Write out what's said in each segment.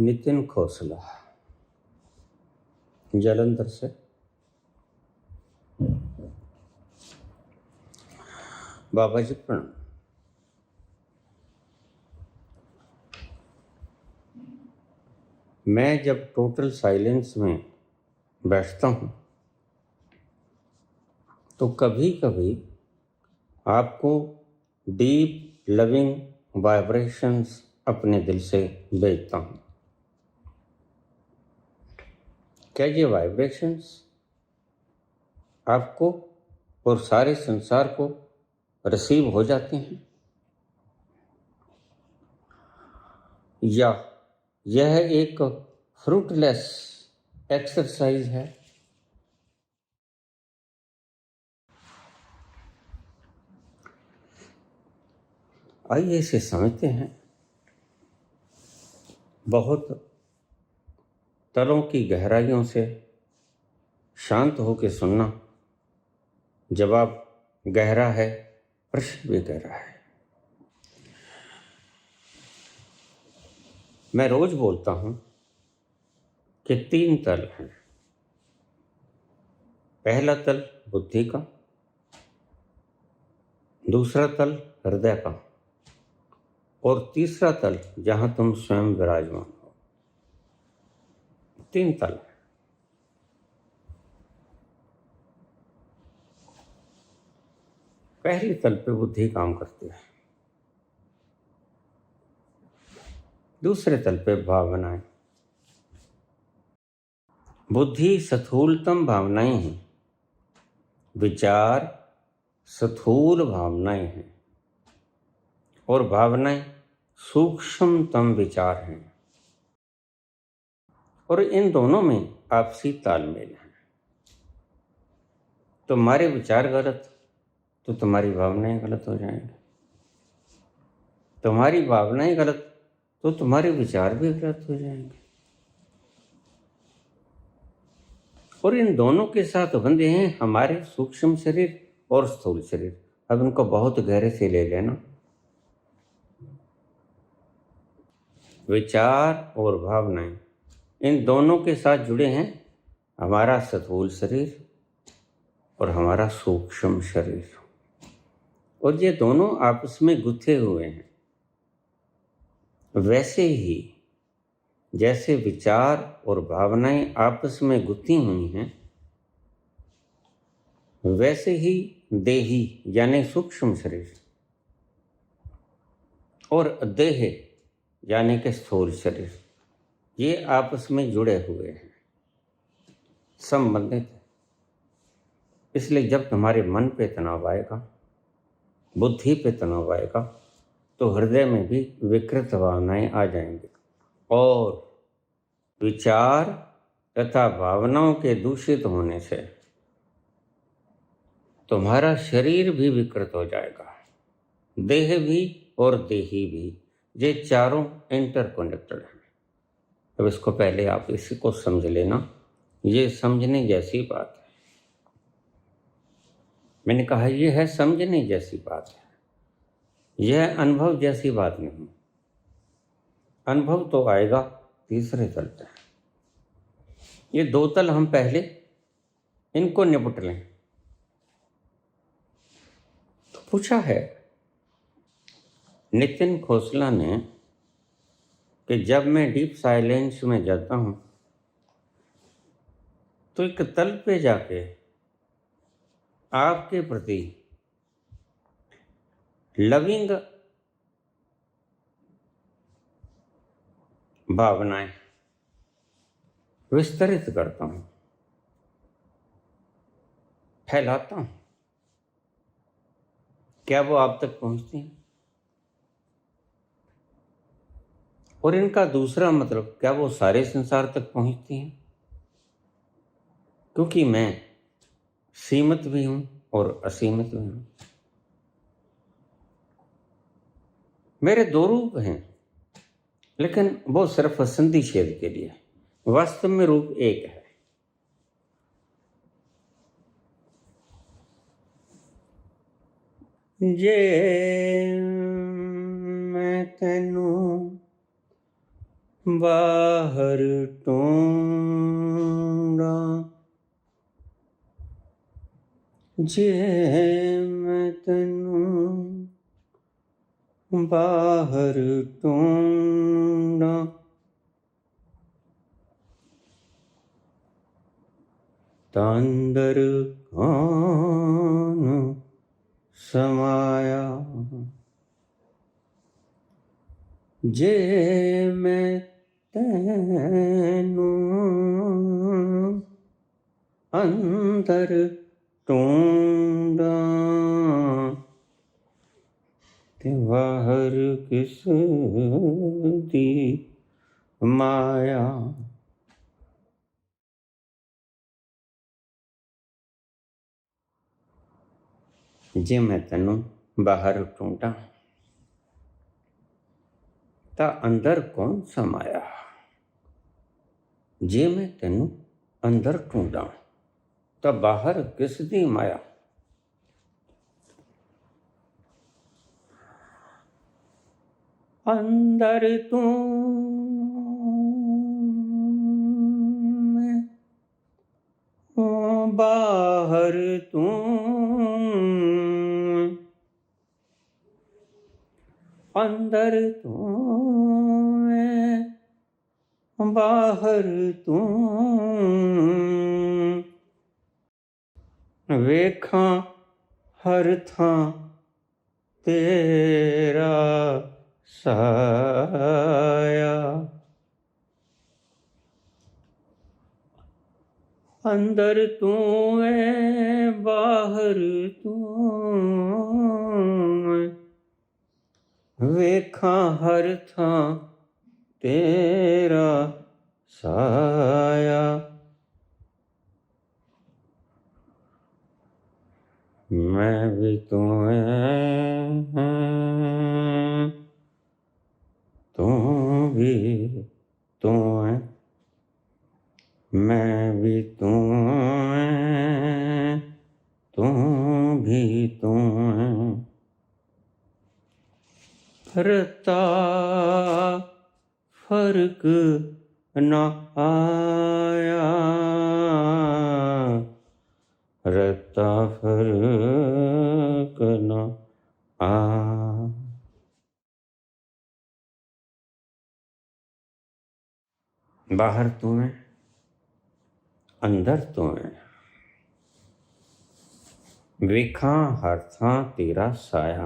नितिन खोसला, जालंधर से। बाबा जी प्रणाम। मैं जब टोटल साइलेंस में बैठता हूँ तो कभी कभी आपको डीप लविंग वाइब्रेशंस अपने दिल से भेजता हूँ। क्या ये वाइब्रेशंस आपको और सारे संसार को रिसीव हो जाते हैं, या यह एक फ्रूटलेस एक्सरसाइज है? आइए इसे समझते हैं। बहुत तलों की गहराइयों से शांत होकर सुनना। जवाब गहरा है, प्रश्न भी गहरा है। मैं रोज बोलता हूं कि 3 तल हैं। पहला तल बुद्धि का, दूसरा तल हृदय का, और तीसरा तल जहां तुम स्वयं विराजमान हो। 3 तल। पहले तल पे बुद्धि काम करती है, दूसरे तल पे भावनाएं। बुद्धि स्थूलतम भावनाएं हैं, विचार स्थूल भावनाएं हैं, और भावनाएं सूक्ष्मतम विचार हैं। और इन दोनों में आपसी तालमेल है। तुम्हारे विचार गलत तो तुम्हारी भावनाएं गलत हो जाएंगी, तुम्हारी भावनाएं गलत तो तुम्हारे विचार भी गलत हो जाएंगे। और इन दोनों के साथ बंधे हैं हमारे सूक्ष्म शरीर और स्थूल शरीर। अब इनको बहुत गहरे से ले लेना। विचार और भावनाएं, इन दोनों के साथ जुड़े हैं हमारा स्थूल शरीर और हमारा सूक्ष्म शरीर। और ये दोनों आपस में गुथे हुए हैं। वैसे ही जैसे विचार और भावनाएं आपस में गुथी हुई हैं, वैसे ही देही यानी सूक्ष्म शरीर और देह यानी कि स्थूल शरीर, ये आपस में जुड़े हुए हैं, संबंधित है। इसलिए जब तुम्हारे मन पे तनाव आएगा, बुद्धि पे तनाव आएगा, तो हृदय में भी विकृत भावनाएं आ जाएंगी, और विचार तथा भावनाओं के दूषित होने से तुम्हारा शरीर भी विकृत हो जाएगा, देह भी और देही भी। ये चारों इंटरकनेक्टेड हैं। अब इसको पहले आप इसको समझ लेना। ये समझने जैसी बात है। मैंने कहा ये है समझने जैसी बात है, यह अनुभव जैसी बात नहीं। अनुभव तो आएगा तीसरे तल पे। ये 2 तल हम पहले इनको निपट लें। तो पूछा है नितिन खोसला ने कि जब मैं डीप साइलेंस में जाता हूं तो एक तल पे जाके आपके प्रति लविंग भावनाएं विस्तरित करता हूं, फैलाता हूं। क्या वो आप तक पहुंचती हैं? और इनका दूसरा मतलब, क्या वो सारे संसार तक पहुंचती हैं? क्योंकि मैं सीमित भी हूं और असीमित भी हूं। मेरे 2 रूप हैं, लेकिन वो सिर्फ संधि छेद के लिए। वास्तव में रूप एक है। जे मैं तेनू बाहर टूंडा जे मैं तैनू बाहर टूंडा तांदर कौन समाया जे मैं तैनू अंदर टूंडा ते बाहर किस दी माया। जे मैं तैनू बाहर टूंडा ता अंदर कौन समाया। जे मैं तैनू अंदर टूंडा ता बाहर किस दी माया। अंदर तू बाहर तू अंदर तू बाहर तू वेखा हर थां तेरा साया। अंदर तू बाहर तू वेखा हर थां तेरा साया। मैं भी तू तू भी तू मैं भी तू तू भी तू रता फर्क न आया रता फर्क न आ। बाहर तू है अंदर तू है वेखा हर थां तेरा साया।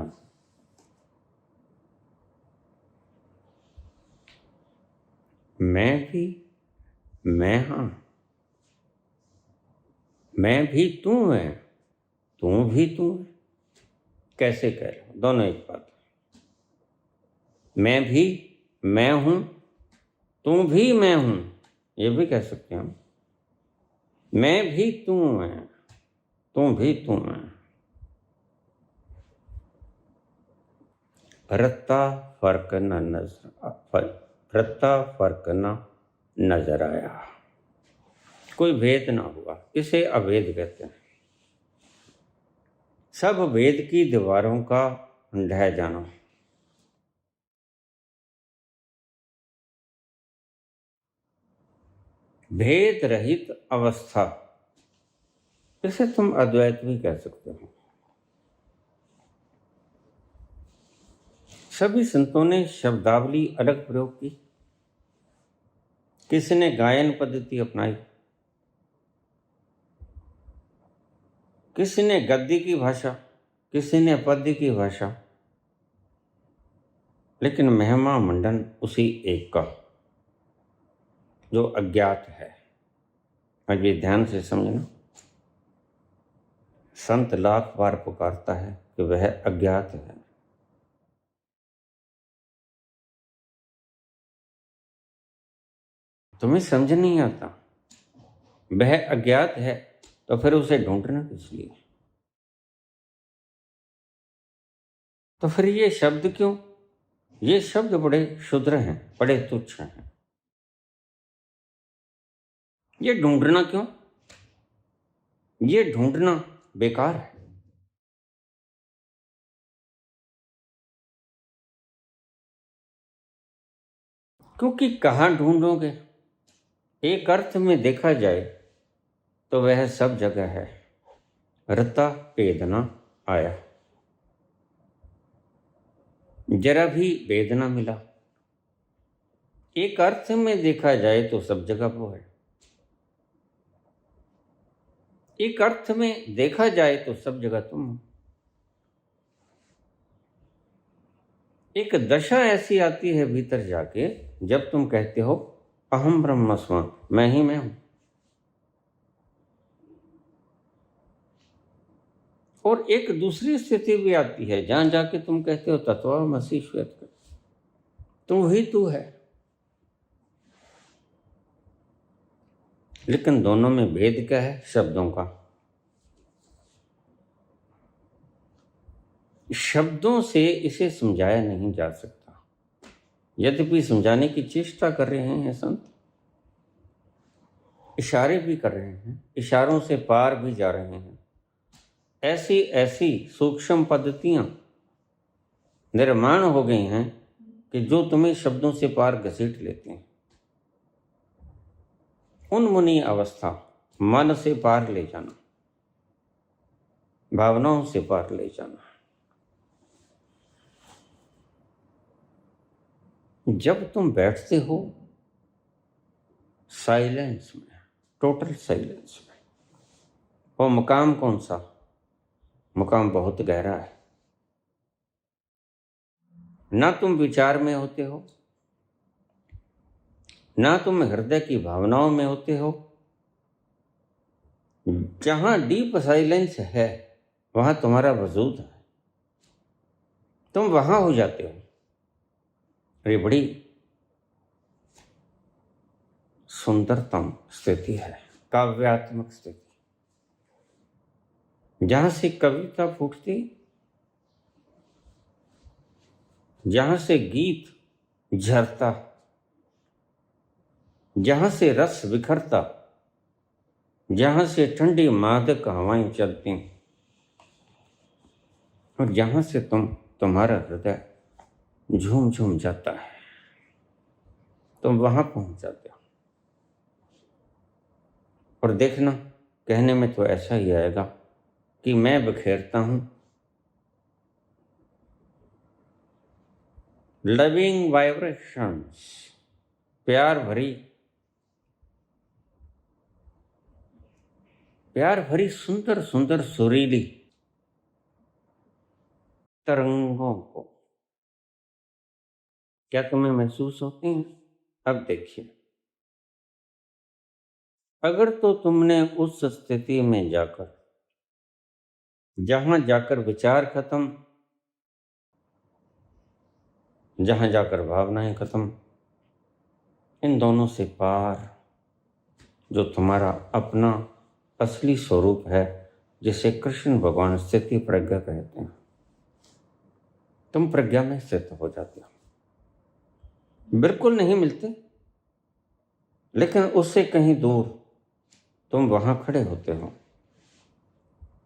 मैं भी मैं हाँ मैं भी तू है तू भी तू है। कैसे कह रहे हो दोनों एक बात। मैं भी मैं हूं तू भी मैं हूं ये भी कह सकते हैं हम। मैं भी तू है तू भी तू है। रत्ता फर्क न नजर रत्ता फर्क न नजर आया। कोई भेद ना हुआ इसे अभेद कहते हैं। सब वेद की दीवारों का ढह जाना। भेद रहित अवस्था इसे तुम अद्वैत भी कह सकते हो। सभी संतों ने शब्दावली अलग प्रयोग की। किसी ने गायन पद्धति अपनाई किसी ने गद्य की भाषा किसी ने पद्य की भाषा लेकिन महिमा मंडन उसी एक का जो अज्ञात है। अब ये ध्यान से समझना। संत लाख बार पुकारता है कि वह अज्ञात है। तुम्हें समझ नहीं आता वह अज्ञात है तो फिर उसे ढूंढना किस लिए। तो फिर ये शब्द क्यों। ये शब्द बड़े क्षुद्र हैं बड़े तुच्छ हैं। ये ढूंढना क्यों। ये ढूंढना बेकार है। क्योंकि कहाँ ढूंढोगे? एक अर्थ में देखा जाए तो वह सब जगह है। रता भेद न आया, जरा भी भेद न मिला। एक अर्थ में देखा जाए तो सब जगह वो है। एक अर्थ में देखा जाए तो सब जगह तुम हो। एक दशा ऐसी आती है भीतर जाके जब तुम कहते हो अहम ब्रह्मस्म, मैं ही मैं हूं। और एक दूसरी स्थिति भी आती है जहां जाके तुम कहते हो तत्वमसि श्वेत, तू ही तू है। लेकिन दोनों में भेद क्या है? शब्दों का। शब्दों से इसे समझाया नहीं जा सकता, यद्यपि समझाने की चेष्टा कर रहे हैं संत, इशारे भी कर रहे हैं, इशारों से पार भी जा रहे हैं। ऐसी ऐसी सूक्ष्म पद्धतियां निर्माण हो गई हैं कि जो तुम्हें शब्दों से पार घसीट लेते हैं। उन्मुनी अवस्था, मन से पार ले जाना, भावनाओं से पार ले जाना। जब तुम बैठते हो साइलेंस में, टोटल साइलेंस में, वो मुकाम कौन सा? मुकाम बहुत गहरा है। ना तुम विचार में होते हो, ना तुम हृदय की भावनाओं में होते हो। जहां डीप साइलेंस है वहां तुम्हारा वजूद है, तुम वहां हो जाते हो। ये बड़ी सुंदरतम स्थिति है, काव्यात्मक स्थिति, जहां से कविता फूटती, जहां से गीत झरता, जहां से रस बिखरता, जहां से ठंडी मादक हवाएं चलती, और जहां से तुम्हारा हृदय झूम झूम जाता है, तुम वहां पहुंच जाते हो। और देखना, कहने में तो ऐसा ही आएगा कि मैं बिखेरता हूं लविंग वाइब्रेशंस, प्यार भरी सुंदर सुंदर सुरीली तरंगों को। क्या तुम्हें महसूस होती हैं? अब देखिए, अगर तो तुमने उस स्थिति में जाकर, जहां जाकर विचार खत्म, जहां जाकर भावनाएं खत्म, इन दोनों से पार जो तुम्हारा अपना असली स्वरूप है, जिसे कृष्ण भगवान स्थिति प्रज्ञा कहते हैं, तुम प्रज्ञा में स्थित हो जाते हो। बिल्कुल नहीं मिलते, लेकिन उससे कहीं दूर तुम वहां खड़े होते हो।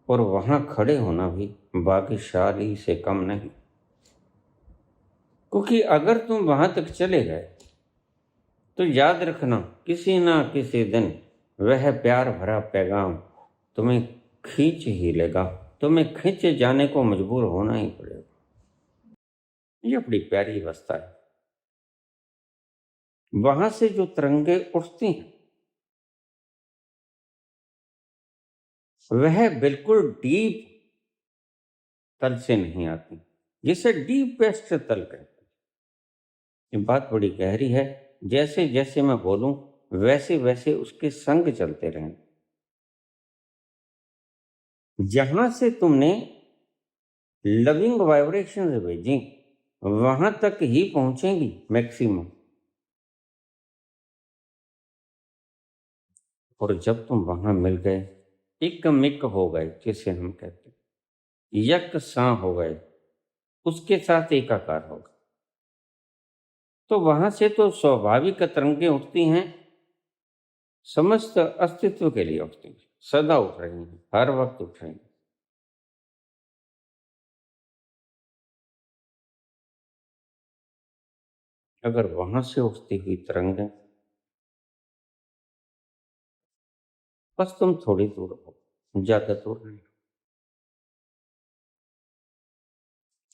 और वहां खड़े होना भी भाग्यशाली से कम नहीं, क्योंकि अगर तुम वहां तक चले गए तो याद रखना, किसी ना किसी दिन वह प्यार भरा पैगाम तुम्हें खींच ही लेगा, तुम्हें खींचे जाने को मजबूर होना ही पड़ेगा। ये बड़ी प्यारी अवस्था है। वहां से जो तरंगे उठती हैं वह बिल्कुल डीप तल से नहीं आती, जिसे डीपेस्ट तल कहते हैं। ये बात बड़ी गहरी है। जैसे जैसे मैं बोलूं वैसे वैसे उसके संग चलते रहें। जहां से तुमने लविंग वाइब्रेशन भेजी वहां तक ही पहुंचेंगी मैक्सिमम। और जब तुम वहां मिल गए, इक मिक हो गए, जिसे हम कहते हैं, यक सा हो गए, उसके साथ एकाकार हो गए, तो वहां से तो स्वाभाविक तरंगें उठती हैं, समस्त अस्तित्व के लिए उठती हैं, सदा उठ रही हैं, हर वक्त उठ रही हैं। अगर वहां से उठती हुई तरंगें, बस तुम थोड़ी दूर हो, ज्यादा दूर नहीं।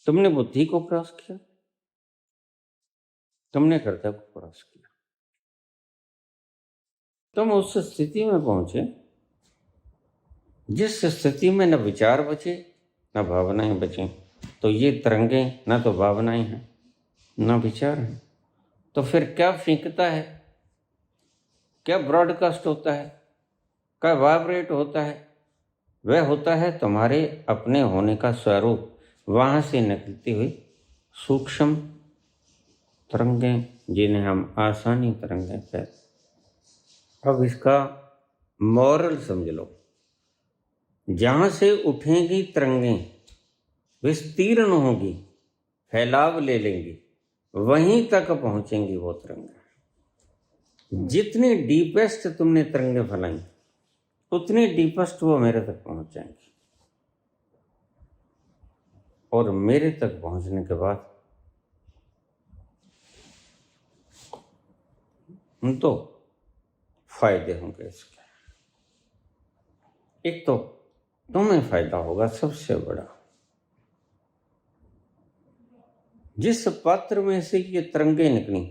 तुमने बुद्धि को क्रॉस किया, तुमने हृदय को क्रॉस किया, तुम उस स्थिति में पहुंचे जिस स्थिति में न विचार बचे न भावनाएं बचे। तो ये तरंगें न तो भावनाएं हैं न विचार हैं, तो फिर क्या फेंकता है, क्या ब्रॉडकास्ट होता है, क्या वाइब्रेट होता है? वह होता है तुम्हारे अपने होने का स्वरूप, वहां से निकलती हुई सूक्ष्म तरंगें, जिन्हें हम आसानी तरंगें कहते हैं। अब इसका मॉरल समझ लो। जहां से उठेंगी तरंगें, विस्तीर्ण होगी, फैलाव ले लेंगी, वहीं तक पहुंचेंगी वो तरंगें। जितनी डीपेस्ट तुमने तरंगें फैलाई, उतनी डीपेस्ट वो मेरे तक पहुंच जाएंगी। और मेरे तक पहुंचने के बाद तो फायदे होंगे इसके। एक तो तुम्हें फायदा होगा सबसे बड़ा, जिस पात्र में से ये तरंगें निकली,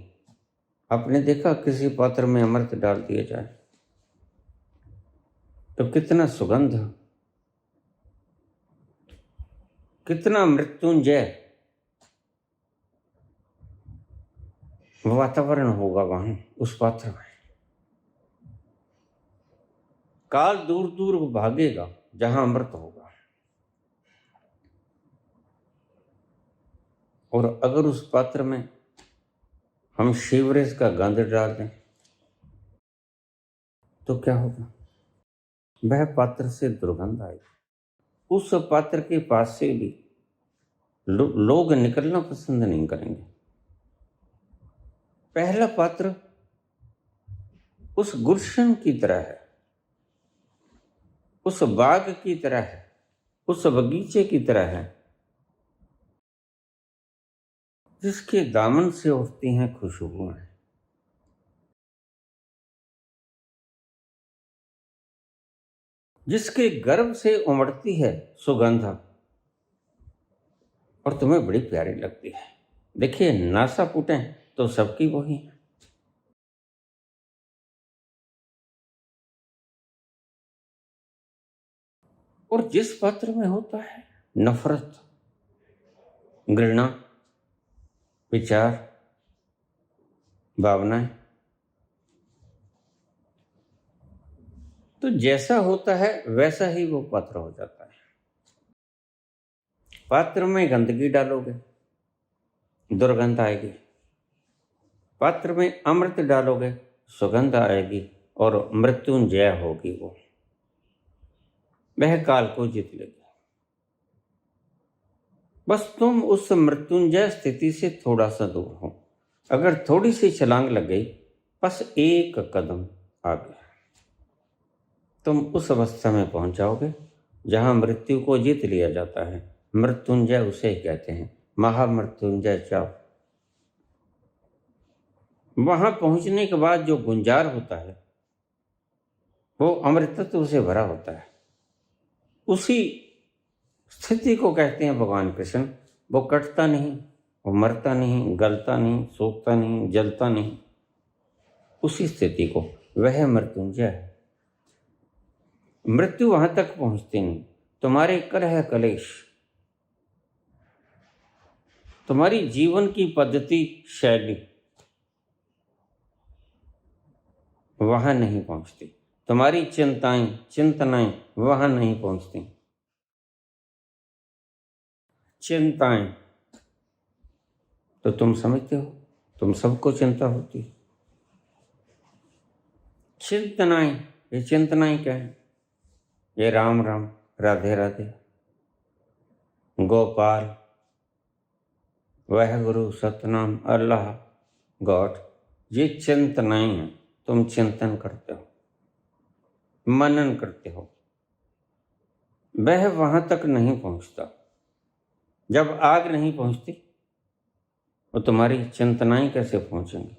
आपने देखा किसी पात्र में अमृत डाल दिया जाए तो कितना सुगंध, कितना मृत्युंजय वातावरण होगा वहां उस पात्र में। काल दूर दूर भागेगा जहां अमृत होगा। और अगर उस पात्र में हम सीवरेज का गंध डाल दें तो क्या होगा? वह पात्र से दुर्गंध आएगी। उस पात्र के पास से भी लोग निकलना पसंद नहीं करेंगे। पहला पात्र उस गुलशन की तरह है, उस बाग की तरह है, उस बगीचे की तरह है, जिसके दामन से उठती हैं खुशबुएं, जिसके गर्भ से उमड़ती है सुगंध, और तुम्हें बड़ी प्यारी लगती है। देखिए, नासा फूटे तो सबकी वही है। और जिस पात्र में होता है नफरत, घृणा, विचार, भावनाएं, तो जैसा होता है वैसा ही वो पात्र हो जाता है। पात्र में गंदगी डालोगे, दुर्गंध आएगी। पात्र में अमृत डालोगे, सुगंध आएगी और मृत्युंजय होगी वो। वह काल को जीत लेगी। बस तुम उस मृत्युंजय स्थिति से थोड़ा सा दूर हो। अगर थोड़ी सी छलांग लग गई, बस एक कदम आगे, तुम उस अवस्था में पहुंच जाओगे जहां मृत्यु को जीत लिया जाता है। मृत्युंजय उसे ही कहते हैं, महामृत्युंजय जाप। वहां पहुंचने के बाद जो गुंजार होता है वो अमृतत्व से भरा होता है। उसी स्थिति को कहते हैं भगवान कृष्ण। वो कटता नहीं, वो मरता नहीं, गलता नहीं, सूखता नहीं, जलता नहीं। उसी स्थिति को, वह मृत्युंजय है। मृत्यु वहां तक पहुंचती नहीं। तुम्हारे कलह कलेश, तुम्हारी जीवन की पद्धति शैली वहां नहीं पहुंचती। तुम्हारी चिंताएं चिंतनाएं वहां नहीं पहुंचती। चिंताएं तो तुम समझते हो, तुम सबको चिंता होती है। चिंतनाएं, ये चिंतनाएं क्या है? ये राम राम, राधे राधे, गोपाल, वह गुरु, सतनाम, अल्लाह, गॉड, ये चिंतनाएं हैं। तुम चिंतन करते हो, मनन करते हो। वह वहां तक नहीं पहुंचता। जब आग नहीं पहुंचती, और तुम्हारी चिंतनाएं कैसे पहुंचेंगी,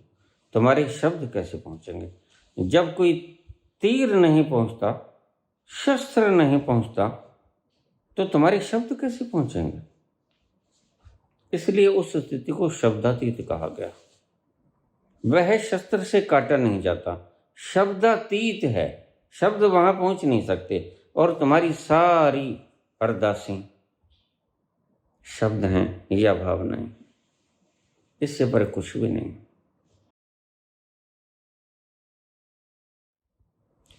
तुम्हारे शब्द कैसे पहुंचेंगे? जब कोई तीर नहीं पहुंचता, शस्त्र नहीं पहुंचता, तो तुम्हारे शब्द कैसे पहुंचेंगे? इसलिए उस स्थिति को शब्दातीत कहा गया। वह शस्त्र से काटा नहीं जाता, शब्दातीत है, शब्द वहां पहुंच नहीं सकते। और तुम्हारी सारी अरदासें शब्द हैं या भावनाएं, इससे पर कुछ भी नहीं।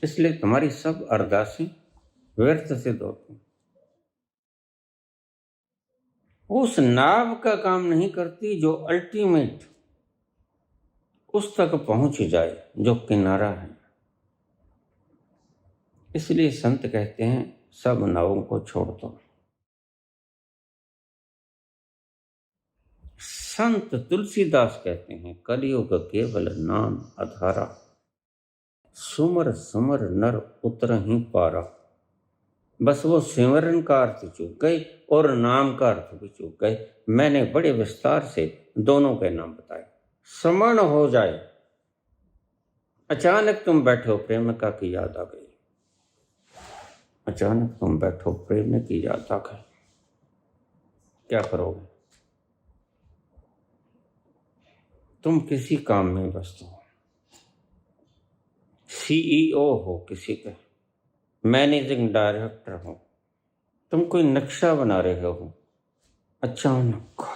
इसलिए तुम्हारी सब अरदासें व्यर्थ सिद्ध होती, उस नाव का काम नहीं करती जो अल्टीमेट उस तक पहुंच जाए जो किनारा है। इसलिए संत कहते हैं सब नावों को छोड़ दो। संत तुलसीदास कहते हैं कलियुग केवल नाम आधारा, सुमर सुमर नर उतर ही पारा। बस वो सिमरन का अर्थ चूक गए और नाम का अर्थ भी चूक गए। मैंने बड़े विस्तार से दोनों के नाम बताए। समर्ण हो जाए, अचानक तुम बैठो प्रेमिका की याद आ गई, अचानक तुम बैठो प्रेम की याद आ गई, क्या करोगे? तुम किसी काम में व्यस्त हो, CEO हो किसी के, मैनेजिंग डायरेक्टर हो, तुम कोई नक्शा बना रहे हो, अचानक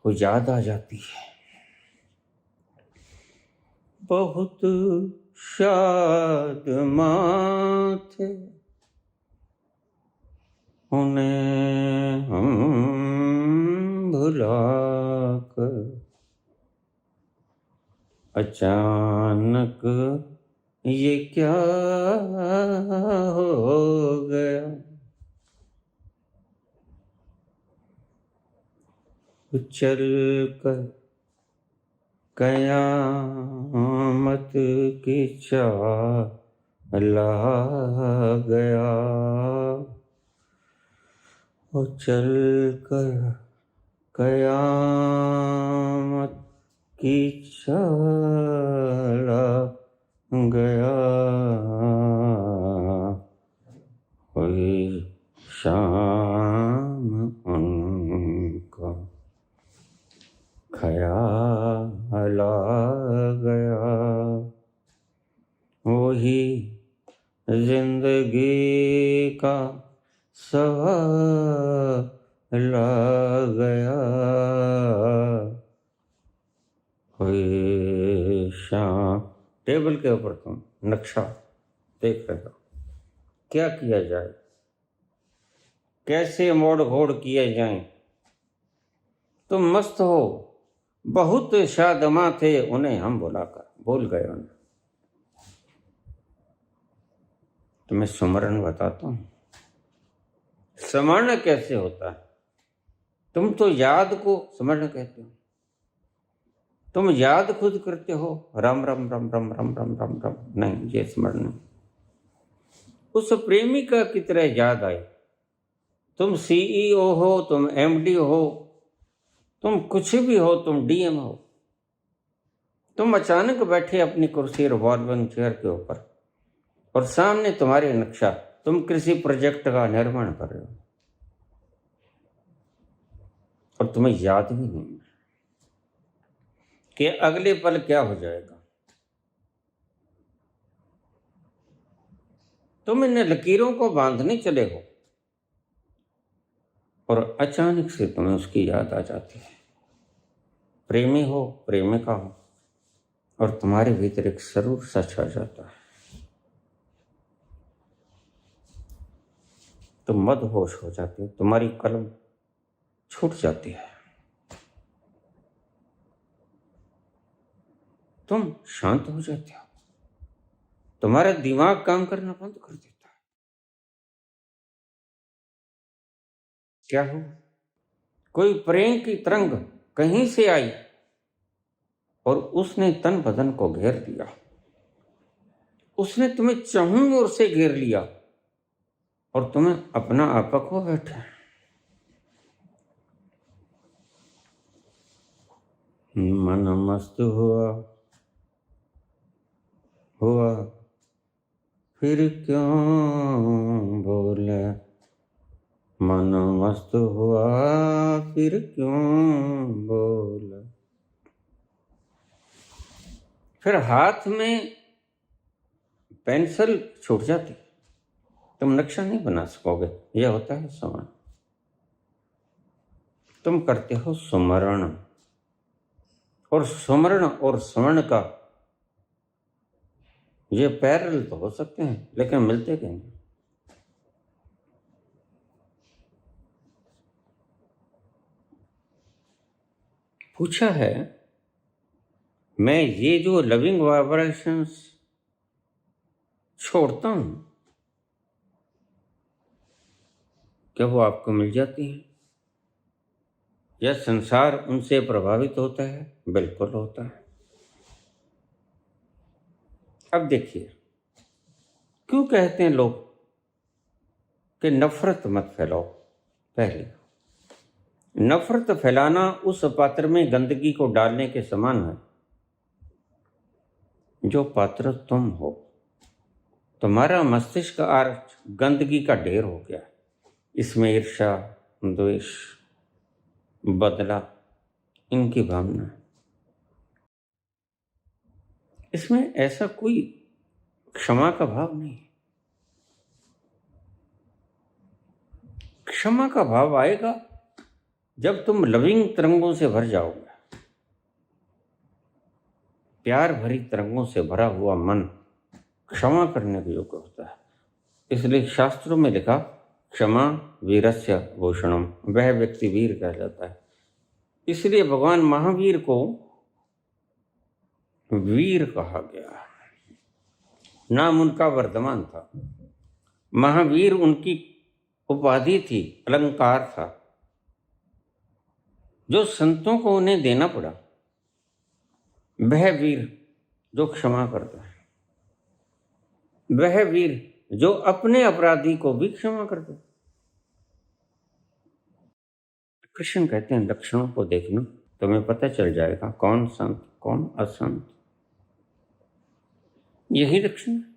वो याद आ जाती है। बहुत शाद माथे उन्हें हम भुला कर, अचानक ये क्या हो गया। चल कर कयामत की चाला गया, वो चल कर कयामत की चाला गया। हुई शाम उनका ख्याल आ गया, वही जिंदगी का सवाल आ गया। हुई शाम, टेबल के ऊपर तुम नक्शा देख रहे हो, क्या किया जाए, कैसे मोड़ घोड़ किए जाएं। तुम मस्त हो, बहुत शादमा थे उन्हें हम बुलाकर, भूल गए उन्हें। तुम्हें सुमरन बताता हूं, स्मरण कैसे होता है। तुम तो याद को स्मरण कहते हो, तुम याद खुद करते हो, राम राम राम राम राम राम राम राम, नहीं, ये स्मरण नहीं। उस प्रेमिका की तरह याद आए। तुम CEO हो, तुम MD हो, तुम कुछ भी हो, तुम DM हो, तुम अचानक बैठे अपनी कुर्सी रिवॉल्विंग चेयर के ऊपर और सामने तुम्हारे नक्शा, तुम किसी प्रोजेक्ट का निर्माण कर रहे हो और तुम्हें याद भी नहीं कि अगले पल क्या हो जाएगा। तुम इन लकीरों को बांधने चले हो और अचानक से तुम्हें उसकी याद आ जाती है। प्रेमी हो, प्रेमिका हो, और तुम्हारे भीतर एक सरूर सा छा जाता है। तुम मदहोश हो जाते हो, तुम्हारी कलम छूट जाती है, तुम शांत हो जाते हो, तुम्हारा दिमाग काम करना बंद कर देता है। क्या हो? कोई प्रेम की तरंग कहीं से आई और उसने तन बदन को घेर लिया, उसने तुम्हें चारों ओर से घेर लिया और तुम्हें अपना आपा खो बैठे। मन मस्त हुआ हुआ फिर क्यों बोले, मन मस्त हुआ फिर क्यों बोले। फिर हाथ में पेंसिल छूट जाती, तुम नक्शा नहीं बना सकोगे। यह होता है सुमरण। तुम करते हो सुमरण, और सुमरण और स्वर्ण का ये पैरेलल तो हो सकते हैं, लेकिन मिलते कहीं नहीं। पूछा है, मैं ये जो लविंग वाइब्रेशंस छोड़ता हूं, क्या वो आपको मिल जाती हैं? या संसार उनसे प्रभावित होता है? बिल्कुल होता है। अब देखिए, क्यों कहते हैं लोग कि नफरत मत फैलाओ? पहले, नफरत फैलाना उस पात्र में गंदगी को डालने के समान है जो पात्र तुम हो। तुम्हारा मस्तिष्क आज गंदगी का ढेर हो गया। इसमें ईर्ष्या, द्वेष, बदला, इनकी भावना। इसमें ऐसा कोई क्षमा का भाव नहीं। क्षमा का भाव आएगा जब तुम लविंग तरंगों से भर जाओगे। प्यार भरी तरंगों से भरा हुआ मन क्षमा करने के योग्य होता है। इसलिए शास्त्रों में लिखा, क्षमा वीरस्य भूषणम, वह व्यक्ति वीर कहा जाता है। इसलिए भगवान महावीर को वीर कहा गया। नाम उनका वर्धमान था। महावीर उनकी उपाधि थी, अलंकार था, जो संतों को उन्हें देना पड़ा। वह वीर जो क्षमा करता है, वह वीर जो अपने अपराधी को भी क्षमा करता है। कृष्ण कहते हैं, लक्षणों को देखना, तुम्हें पता चल जाएगा कौन संत कौन असंत। यही लक्षण है।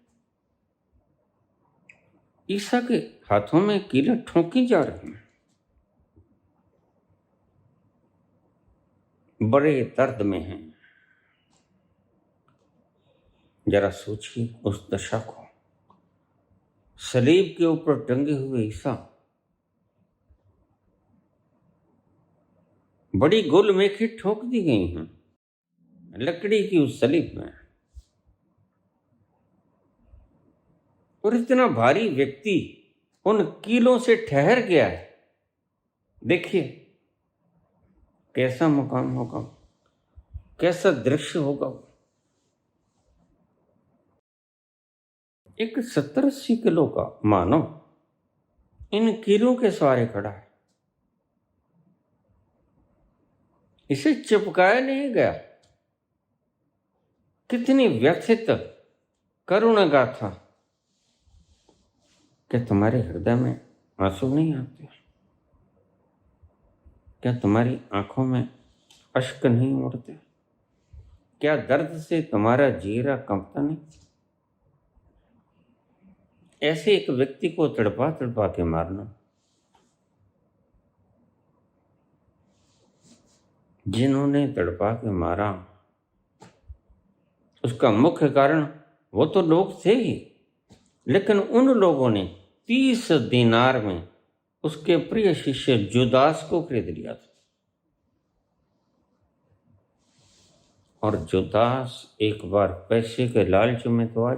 ईसा के हाथों में कीलें ठोंकी जा रही हैं, बड़े दर्द में हैं। जरा सोचिए उस दशा को। सलीब के ऊपर टंगे हुए ईसा बड़ी गोल मेखी ठोक दी गई हैं लकड़ी की उस सलीब में, और इतना भारी व्यक्ति उन कीलों से ठहर गया है। देखिए कैसा मुकाम होगा, कैसा दृश्य होगा। एक 70-80 किलो का मानव इन कीलों के सहारे खड़ा है। इसे चिपकाया नहीं गया। कितनी व्यथित करुण गाथा। क्या तुम्हारे हृदय में आंसू नहीं आते? क्या तुम्हारी आंखों में अश्क नहीं उड़ते? क्या दर्द से तुम्हारा जीरा कंपता नहीं? ऐसे एक व्यक्ति को तड़पा तड़पा के मारना, जिन्होंने तड़पा के मारा, उसका मुख्य कारण वो तो लोग थे ही, लेकिन उन लोगों ने 30 दीनार में उसके प्रिय शिष्य जुदास को खरीद लिया था। और जुदास एक बार पैसे के लालच में तो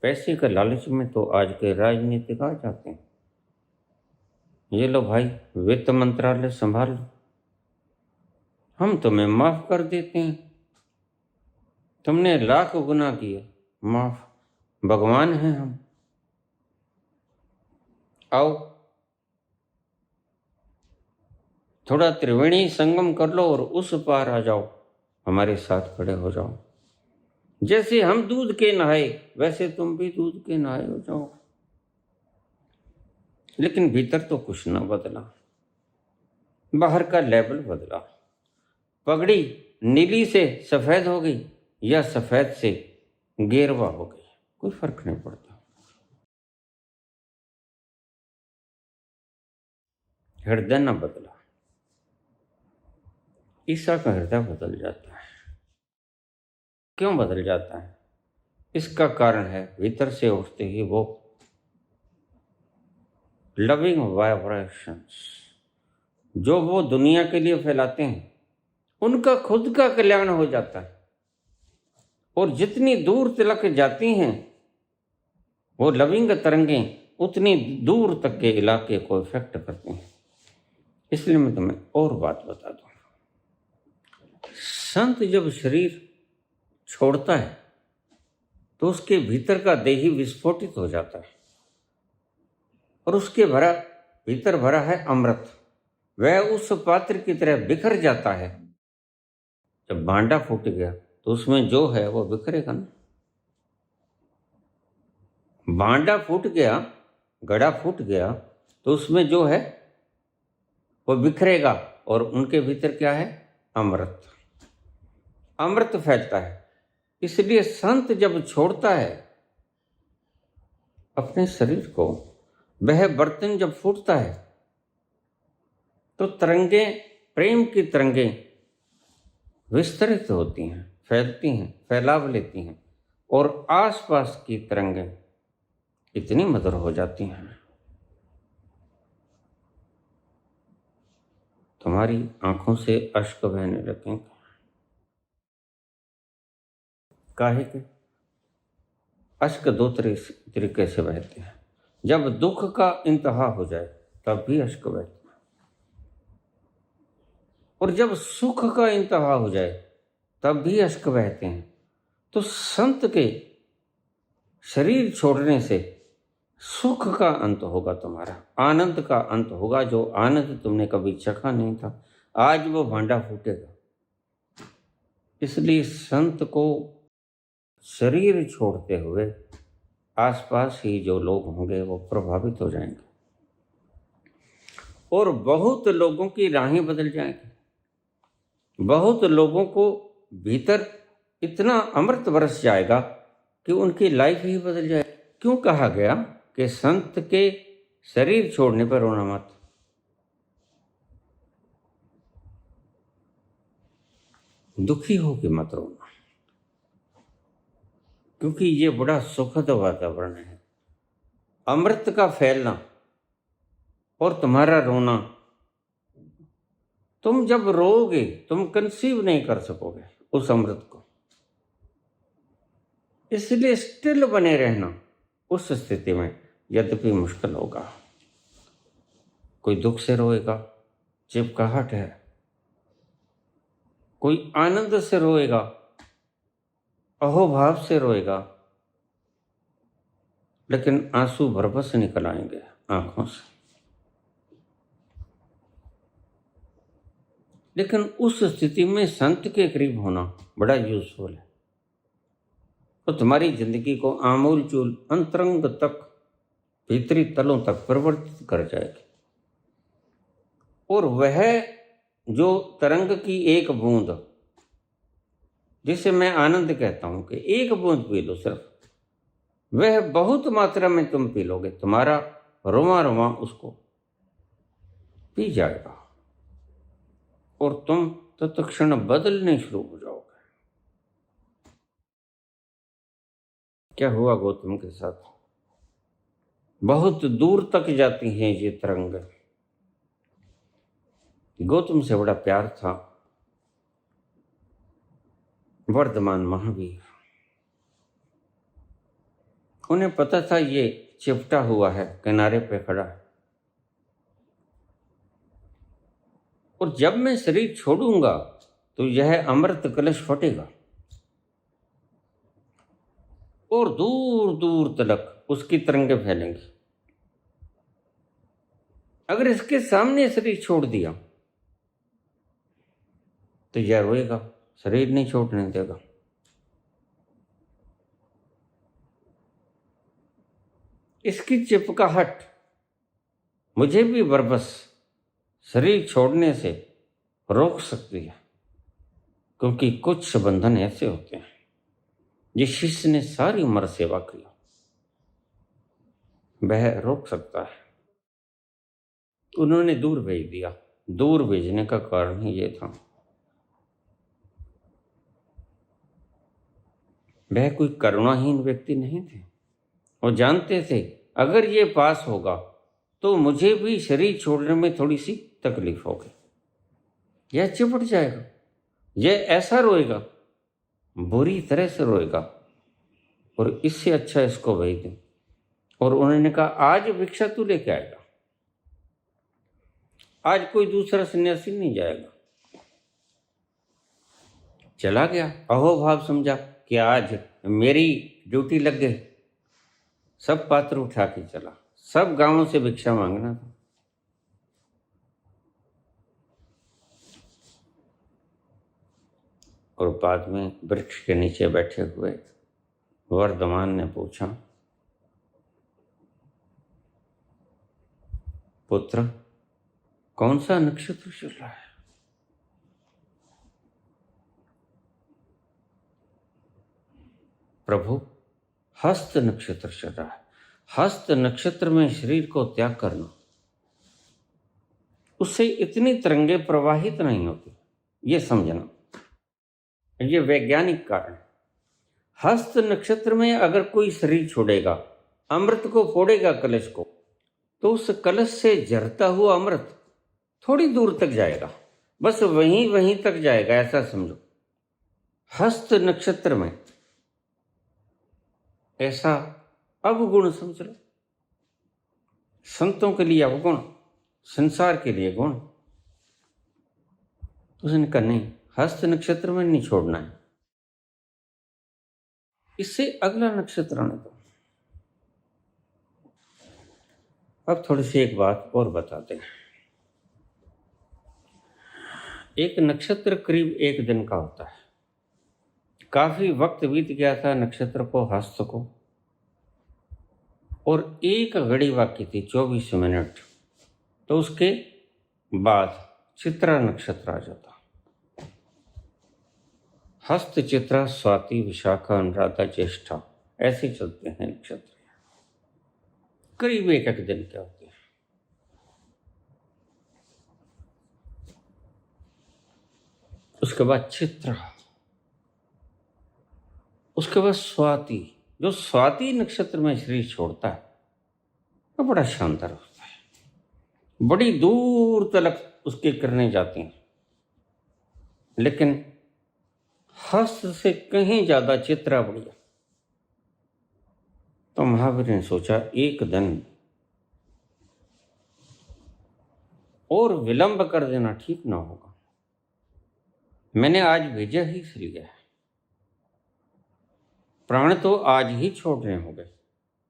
पैसे के लालच में तो आज के राजनीतिक आ जाते हैं। ये लो भाई, वित्त मंत्रालय संभाल लो, हम तुम्हें माफ कर देते हैं, तुमने लाख गुना किया, माफ, भगवान हैं हम, आओ थोड़ा त्रिवेणी संगम कर लो और उस पार आ जाओ, हमारे साथ खड़े हो जाओ। जैसे हम दूध के नहाए वैसे तुम भी दूध के नहाए हो जाओ। लेकिन भीतर तो कुछ ना बदला, बाहर का लेवल बदला। पगड़ी नीली से सफ़ेद हो गई या सफ़ेद से गेरवा हो गई, कोई फर्क नहीं पड़ता। हृदय न बदला, ईसा का हृदय बदल जाता है। क्यों बदल जाता है? इसका कारण है भीतर से उठते ही वो लविंग वाइब्रेशंस जो वो दुनिया के लिए फैलाते हैं, उनका खुद का कल्याण हो जाता है। और जितनी दूर तक जाती हैं वो लविंग तरंगें, उतनी दूर तक के इलाके को इफेक्ट करती हैं। इसलिए मैं तुम्हें और बात बता दूं, संत जब शरीर छोड़ता है तो उसके भीतर का देही विस्फोटित हो जाता है और उसके भीतर भरा है अमृत। वह उस पात्र की तरह बिखर जाता है। जब भांडा फूट गया तो उसमें जो है वो बिखरेगा ना। भांडा फूट गया, घड़ा फूट गया तो उसमें जो है वो बिखरेगा और उनके भीतर क्या है? अमृत। अमृत फैलता है। इसलिए संत जब छोड़ता है अपने शरीर को, वह बर्तन जब फूटता है तो तरंगें, प्रेम की तरंगें विस्तृत होती हैं, फैलती हैं, फैलाव लेती हैं और आसपास की तरंगें इतनी मधुर हो जाती हैं, तुम्हारी आंखों से अश्क बहने लगेंगे। काहे के? अश्क दो तरीके से बहते हैं। जब दुख का इंतहा हो जाए तब भी अश्क बहते हैं, और जब सुख का इंतहा हो जाए तब भी अश्क बहते हैं। तो संत के शरीर छोड़ने से सुख का अंत होगा, तुम्हारा आनंद का अंत होगा। जो आनंद तुमने कभी चखा नहीं था, आज वो भांडा फूटेगा। इसलिए संत को शरीर छोड़ते हुए आसपास ही जो लोग होंगे वो प्रभावित हो जाएंगे और बहुत लोगों की राहें बदल जाएंगी। बहुत लोगों को भीतर इतना अमृत बरस जाएगा कि उनकी लाइफ ही बदल जाएगी। क्यों कहा गया कि संत के शरीर छोड़ने पर रोना मत? दुखी हो के मत रोना, क्योंकि ये बड़ा सुखद वातावरण है। अमृत का फैलना और तुम्हारा रोना, तुम जब रोओगे तुम कंसीव नहीं कर सकोगे उस अमृत को। इसलिए स्टिल बने रहना उस स्थिति में यद्यपि मुश्किल होगा। कोई दुख से रोएगा, चिपकाहट है। कोई आनंद से रोएगा, अहोभाव से रोएगा, लेकिन आंसू बरबस निकल आएंगे आंखों से। लेकिन उस स्थिति में संत के करीब होना बड़ा यूजफुल है, तो तुम्हारी जिंदगी को आमूल चूल अंतरंग तक, भीतरी तलों तक परिवर्तित कर जाएगी। और वह जो तरंग की एक बूंद, जिसे मैं आनंद कहता हूं कि एक बूंद पी लो सिर्फ, वह बहुत मात्रा में तुम पी लोगे, तुम्हारा रोमा रोमा उसको पी जाएगा और तुम तत्क्षण बदलने शुरू हो जाओगे। क्या हुआ गौतम के साथ? बहुत दूर तक जाती हैं ये तरंग। गौतम से बड़ा प्यार था वर्धमान महावीर। उन्हें पता था ये चिपटा हुआ है, किनारे पे खड़ा है, और जब मैं शरीर छोड़ूंगा तो यह अमृत कलश फटेगा और दूर दूर तक उसकी तरंगें फैलेंगी। अगर इसके सामने शरीर छोड़ दिया तो यह रोएगा, शरीर नहीं छोड़ने देगा। इसकी चिपकाहट मुझे भी बरबस शरीर छोड़ने से रोक सकती है, क्योंकि कुछ बंधन ऐसे होते हैं जिस शिष्य ने सारी उम्र सेवा की वह रोक सकता है। उन्होंने दूर भेज दिया। दूर भेजने का कारण ही ये था, वह कोई करुणाहीन व्यक्ति नहीं थे। वो जानते थे अगर ये पास होगा तो मुझे भी शरीर छोड़ने में थोड़ी सी तकलीफ होगी। यह चिपट जाएगा, यह ऐसा रोएगा, बुरी तरह से रोएगा, और इससे अच्छा इसको भेज दें। और उन्होंने कहा आज भिक्षा तू लेके आएगा, आज कोई दूसरा सन्यासी नहीं जाएगा। चला गया, अहोभाव समझा कि आज मेरी ड्यूटी लग गई। सब पात्र उठा के चला, सब गांवों से भिक्षा मांगना था। और बाद में वृक्ष के नीचे बैठे हुए वर्धमान ने पूछा, पुत्र कौन सा नक्षत्र चल रहा है? प्रभु हस्त नक्षत्र चल रहा है। हस्त नक्षत्र में शरीर को त्याग करना, उससे इतनी तरंगे प्रवाहित नहीं होती, ये समझना। ये वैज्ञानिक कारण। हस्त नक्षत्र में अगर कोई शरीर छोड़ेगा, अमृत को फोड़ेगा कलश को, तो उस कलश से झरता हुआ अमृत थोड़ी दूर तक जाएगा, बस वहीं तक जाएगा, ऐसा समझो। हस्त नक्षत्र में ऐसा अवगुण समझ लो। संतों के लिए अवगुण, संसार के लिए गुण। उसने कहा नहीं, हस्त नक्षत्र में नहीं छोड़ना है, इससे अगला नक्षत्र आने दो। अब थोड़ी सी एक बात और बताते हैं। एक नक्षत्र करीब एक दिन का होता है। काफी वक्त बीत गया था नक्षत्र को, हस्त को, और एक घड़ी बाकी थी, 24 मिनट। तो उसके बाद चित्रा नक्षत्र आ जाता। हस्त, चित्रा, स्वाति, विशाखा, अनुराधा, ज्येष्ठा, ऐसे चलते हैं नक्षत्र। करीब एक दिन के होते हैं। उसके बाद चित्रा, उसके बाद स्वाति। जो स्वाति नक्षत्र में शरीर छोड़ता है वो बड़ा शानदार होता है, बड़ी दूर तक उसके किरणें जाती हैं। लेकिन हस्त से कहीं ज्यादा चित्रा बढ़िया। तो महावीर ने सोचा एक दिन और विलंब कर देना ठीक ना होगा। मैंने आज भेजा ही इसलिए है, प्राण तो आज ही छोड़ने होंगे,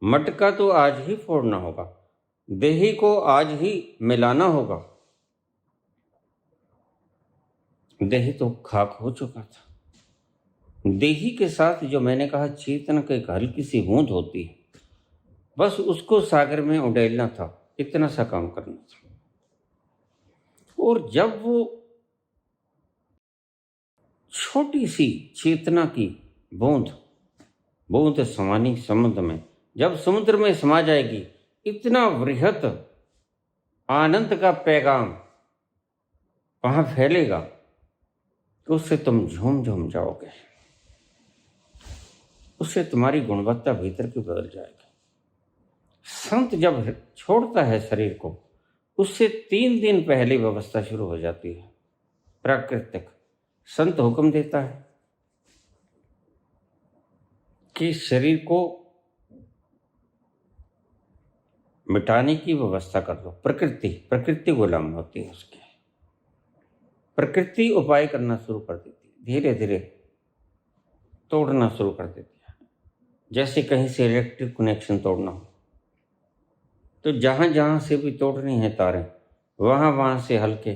मटका तो आज ही फोड़ना होगा, देही को आज ही मिलाना होगा। देही तो खाक हो चुका था। देही के साथ जो मैंने कहा चेतन की एक हल्की सी बूंद होती है, बस उसको सागर में उड़ेलना था, इतना सा काम करना था। और जब वो छोटी सी चेतना की बूंद समानी समुद्र में, जब समुद्र में समा जाएगी, इतना वृहत आनंद का पैगाम वहां फैलेगा कि उससे तुम झूम झूम जाओगे, उससे तुम्हारी गुणवत्ता भीतर की बदल जाएगी। संत जब छोड़ता है शरीर को, उससे 3 दिन पहले व्यवस्था शुरू हो जाती है प्राकृतिक। संत हुक्म देता है कि शरीर को मिटाने की व्यवस्था कर दो। प्रकृति गुलाम होती है उसकी। प्रकृति उपाय करना शुरू कर देती है, धीरे धीरे तोड़ना शुरू कर देती है। जैसे कहीं से इलेक्ट्रिक कनेक्शन तोड़ना हो, तो जहां जहां से भी तोड़नी है तारें, वहां वहां से हल्के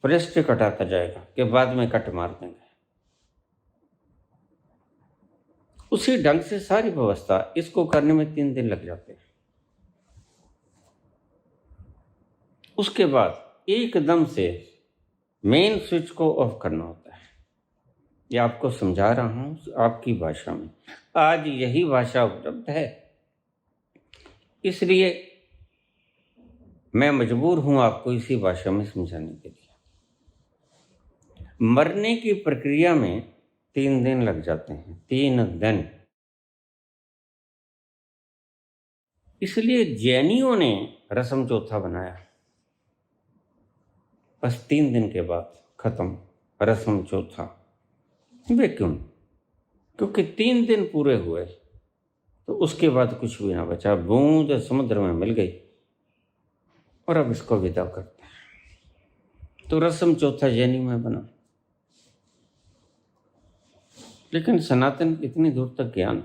प्लास्टिक हटाता जाएगा कि बाद में कट मार देंगे। उसी ढंग से सारी व्यवस्था, इसको करने में 3 दिन लग जाते हैं। उसके बाद एकदम से मेन स्विच को ऑफ करना होता है। ये आपको समझा रहा हूँ आपकी भाषा में। आज यही भाषा उपलब्ध है, इसलिए मैं मजबूर हूँ आपको इसी भाषा में समझाने के लिए। मरने की प्रक्रिया में 3 दिन लग जाते हैं, 3 दिन। इसलिए जैनियों ने रस्म चौथा बनाया। बस 3 दिन के बाद खत्म रस्म चौथा। वे क्यों? क्योंकि 3 दिन पूरे हुए तो उसके बाद कुछ भी ना बचा, बूंद समुद्र में मिल गई और अब इसको विदा करते हैं। तो रस्म चौथा जैनी में बना। लेकिन सनातन इतनी दूर तक ज्ञान,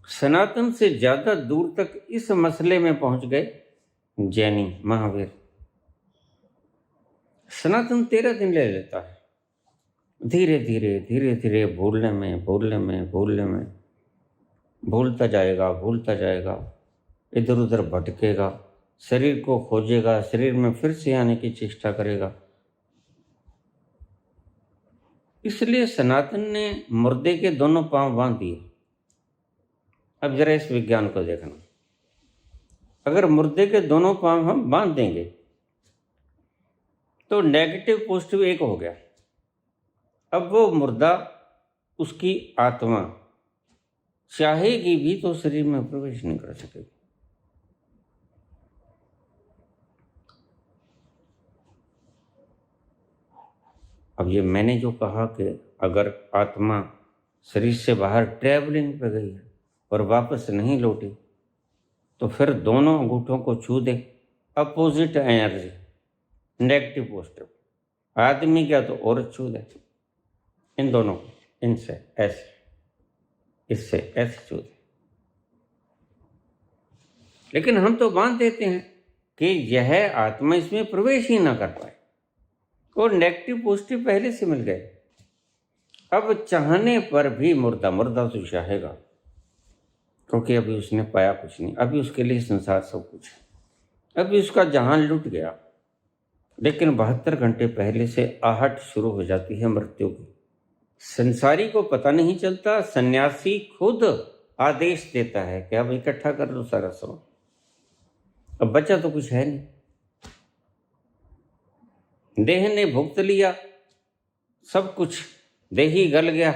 सनातन से ज्यादा दूर तक इस मसले में पहुंच गए जैनी महावीर। सनातन 13 दिन ले लेता है, धीरे धीरे धीरे धीरे भूलने में भूलता जाएगा, इधर उधर भटकेगा, शरीर को खोजेगा, शरीर में फिर से आने की चेष्टा करेगा। इसलिए सनातन ने मुर्दे के दोनों पांव बांध दिए। अब जरा इस विज्ञान को देखना, अगर मुर्दे के दोनों पांव हम बांध देंगे तो नेगेटिव पॉजिटिव एक हो गया। अब वो मुर्दा, उसकी आत्मा चाहेगी भी तो शरीर में प्रवेश नहीं कर सकेगी। अब ये मैंने जो कहा कि अगर आत्मा शरीर से बाहर ट्रैवलिंग पे गई है और वापस नहीं लौटी तो फिर दोनों अंगूठों को छू दे, अपोजिट एनर्जी, नेगेटिव पॉजिटिव। आदमी क्या तो औरत छू दे, इन दोनों को, इनसे ऐसे, इससे ऐसे छू दे। लेकिन हम तो बांध देते हैं कि यह आत्मा इसमें प्रवेश ही ना कर पाए, और नेगेटिव पॉजिटिव पहले से मिल गए। अब चाहने पर भी मुर्दा तो चाहेगा, क्योंकि अभी उसने पाया कुछ नहीं, अभी उसके लिए संसार सब कुछ है, अभी उसका जहान लुट गया। लेकिन 72 घंटे पहले से आहट शुरू हो जाती है मृत्यु की। संसारी को पता नहीं चलता, सन्यासी खुद आदेश देता है कि अब इकट्ठा कर लो सारा सामान, अब बचा तो कुछ है नहीं। देह ने भुगत लिया सब कुछ, देही गल गया,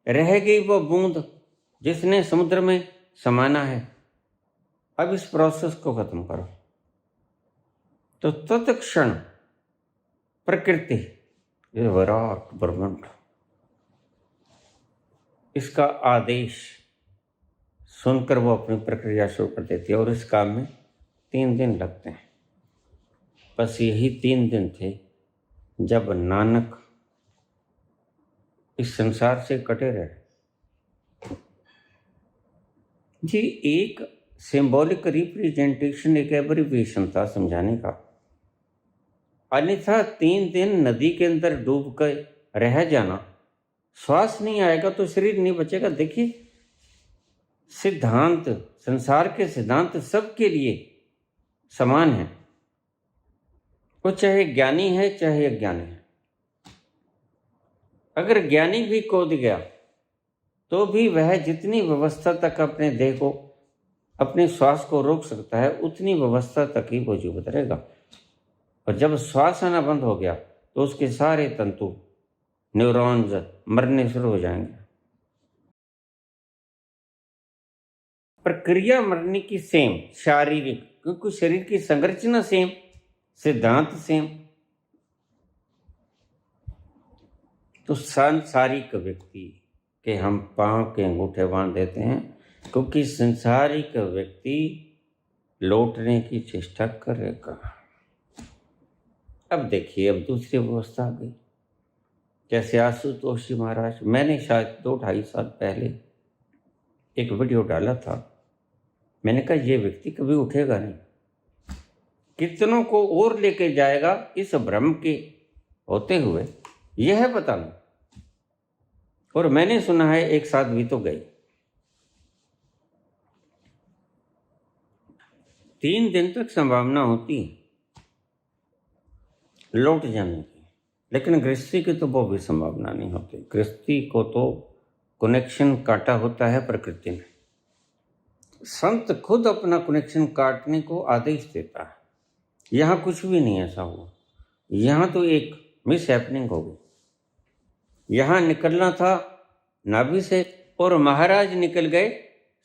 रह गई वो बूंद जिसने समुद्र में समाना है। अब इस प्रोसेस को खत्म करो। तो तत्क्षण प्रकृति, ये विराट ब्रह्मांड, इसका आदेश सुनकर वो अपनी प्रक्रिया शुरू कर देती है, और इस काम में 3 दिन लगते हैं। बस यही 3 दिन थे जब नानक इस संसार से कटे रहे। जी एक सिंबॉलिक रिप्रेजेंटेशन, एक एब्रिविएशन था समझाने का। अन्यथा 3 दिन नदी के अंदर डूब कर रह जाना, श्वास नहीं आएगा तो शरीर नहीं बचेगा। देखिए सिद्धांत, संसार के सिद्धांत सबके लिए समान है, वो चाहे ज्ञानी है चाहे अज्ञानी है। अगर ज्ञानी भी कूद गया तो भी वह जितनी व्यवस्था तक अपने देह को, अपने श्वास को रोक सकता है, उतनी व्यवस्था तक ही वो जीवित रहेगा। और जब श्वास आना बंद हो गया तो उसके सारे तंतु, न्यूरॉन्स मरने शुरू हो जाएंगे। प्रक्रिया मरने की सेम, शारीरिक, क्योंकि शरीर की संरचना सेम, सिद्धांत सेम। तो सांसारिक व्यक्ति के हम पांव के अंगूठे बांध देते हैं, क्योंकि संसारिक व्यक्ति लौटने की चेष्टा करेगा। अब देखिए, अब दूसरी व्यवस्था आ गई। जैसे आशुतोष जी महाराज, मैंने शायद 2-2.5 साल पहले एक वीडियो डाला था। मैंने कहा ये व्यक्ति कभी उठेगा नहीं, कितनों को और लेके जाएगा इस भ्रम के होते हुए, यह पता नहीं। और मैंने सुना है एक साथ भी तो गई। 3 दिन तक संभावना होती है लौट जाने की, लेकिन गृहस्थी की तो वो भी संभावना नहीं होती। गृहस्थी को तो कनेक्शन काटा होता है प्रकृति ने। संत खुद अपना कनेक्शन काटने को आदेश देता है। यहाँ कुछ भी नहीं ऐसा हुआ, यहाँ तो एक मिस हैपनिंग हो गई। यहाँ निकलना था नाभि से और महाराज निकल गए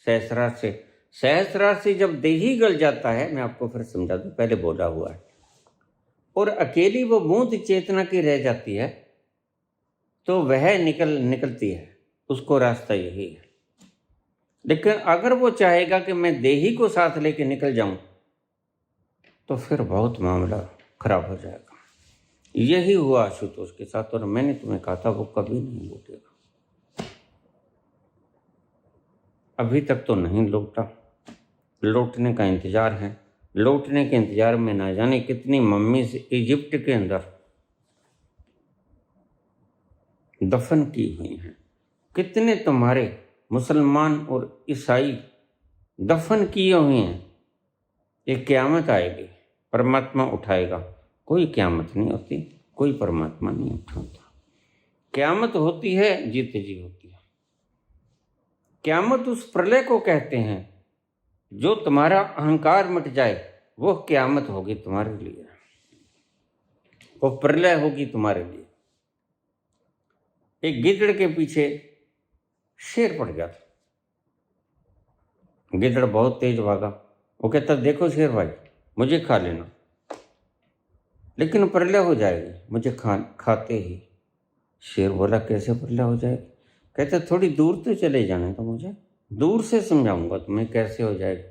सहस्रार से। सहस्रार से जब देही गल जाता है, मैं आपको फिर समझा दूं, पहले बोला हुआ है, और अकेली वो बूंद चेतना की रह जाती है, तो वह निकलती है, उसको रास्ता यही है। लेकिन अगर वो चाहेगा कि मैं देही को साथ लेके निकल जाऊं, तो फिर बहुत मामला खराब हो जाएगा। यही हुआ आशुतोष के साथ, और मैंने तुम्हें कहा था वो कभी नहीं लौटेगा। अभी तक तो नहीं लौटा, लौटने का इंतजार है। लौटने के इंतजार में ना जाने कितनी मम्मी से इजिप्ट के अंदर दफन की हुई हैं, कितने तुम्हारे मुसलमान और ईसाई दफन किए हुए हैं। एक क़यामत आएगी, परमात्मा उठाएगा। कोई क़यामत नहीं होती, कोई परमात्मा नहीं उठाता। क़यामत होती है जीते जी होती है। क़यामत उस प्रलय को कहते हैं जो तुम्हारा अहंकार मिट जाए, वो क़यामत होगी तुम्हारे लिए, वो प्रलय होगी तुम्हारे लिए। एक गिदड़ के पीछे शेर पड़ गया था। गिदड़ बहुत तेज भागा। वो कहता देखो शेर भाई, मुझे खा लेना, लेकिन प्रलय हो जाएगी मुझे खाते ही। शेर बोला कैसे प्रलय हो जाएगी? कहते थोड़ी दूर तो चले जाने तो मुझे, दूर से समझाऊंगा तुम्हें कैसे हो जाएगी।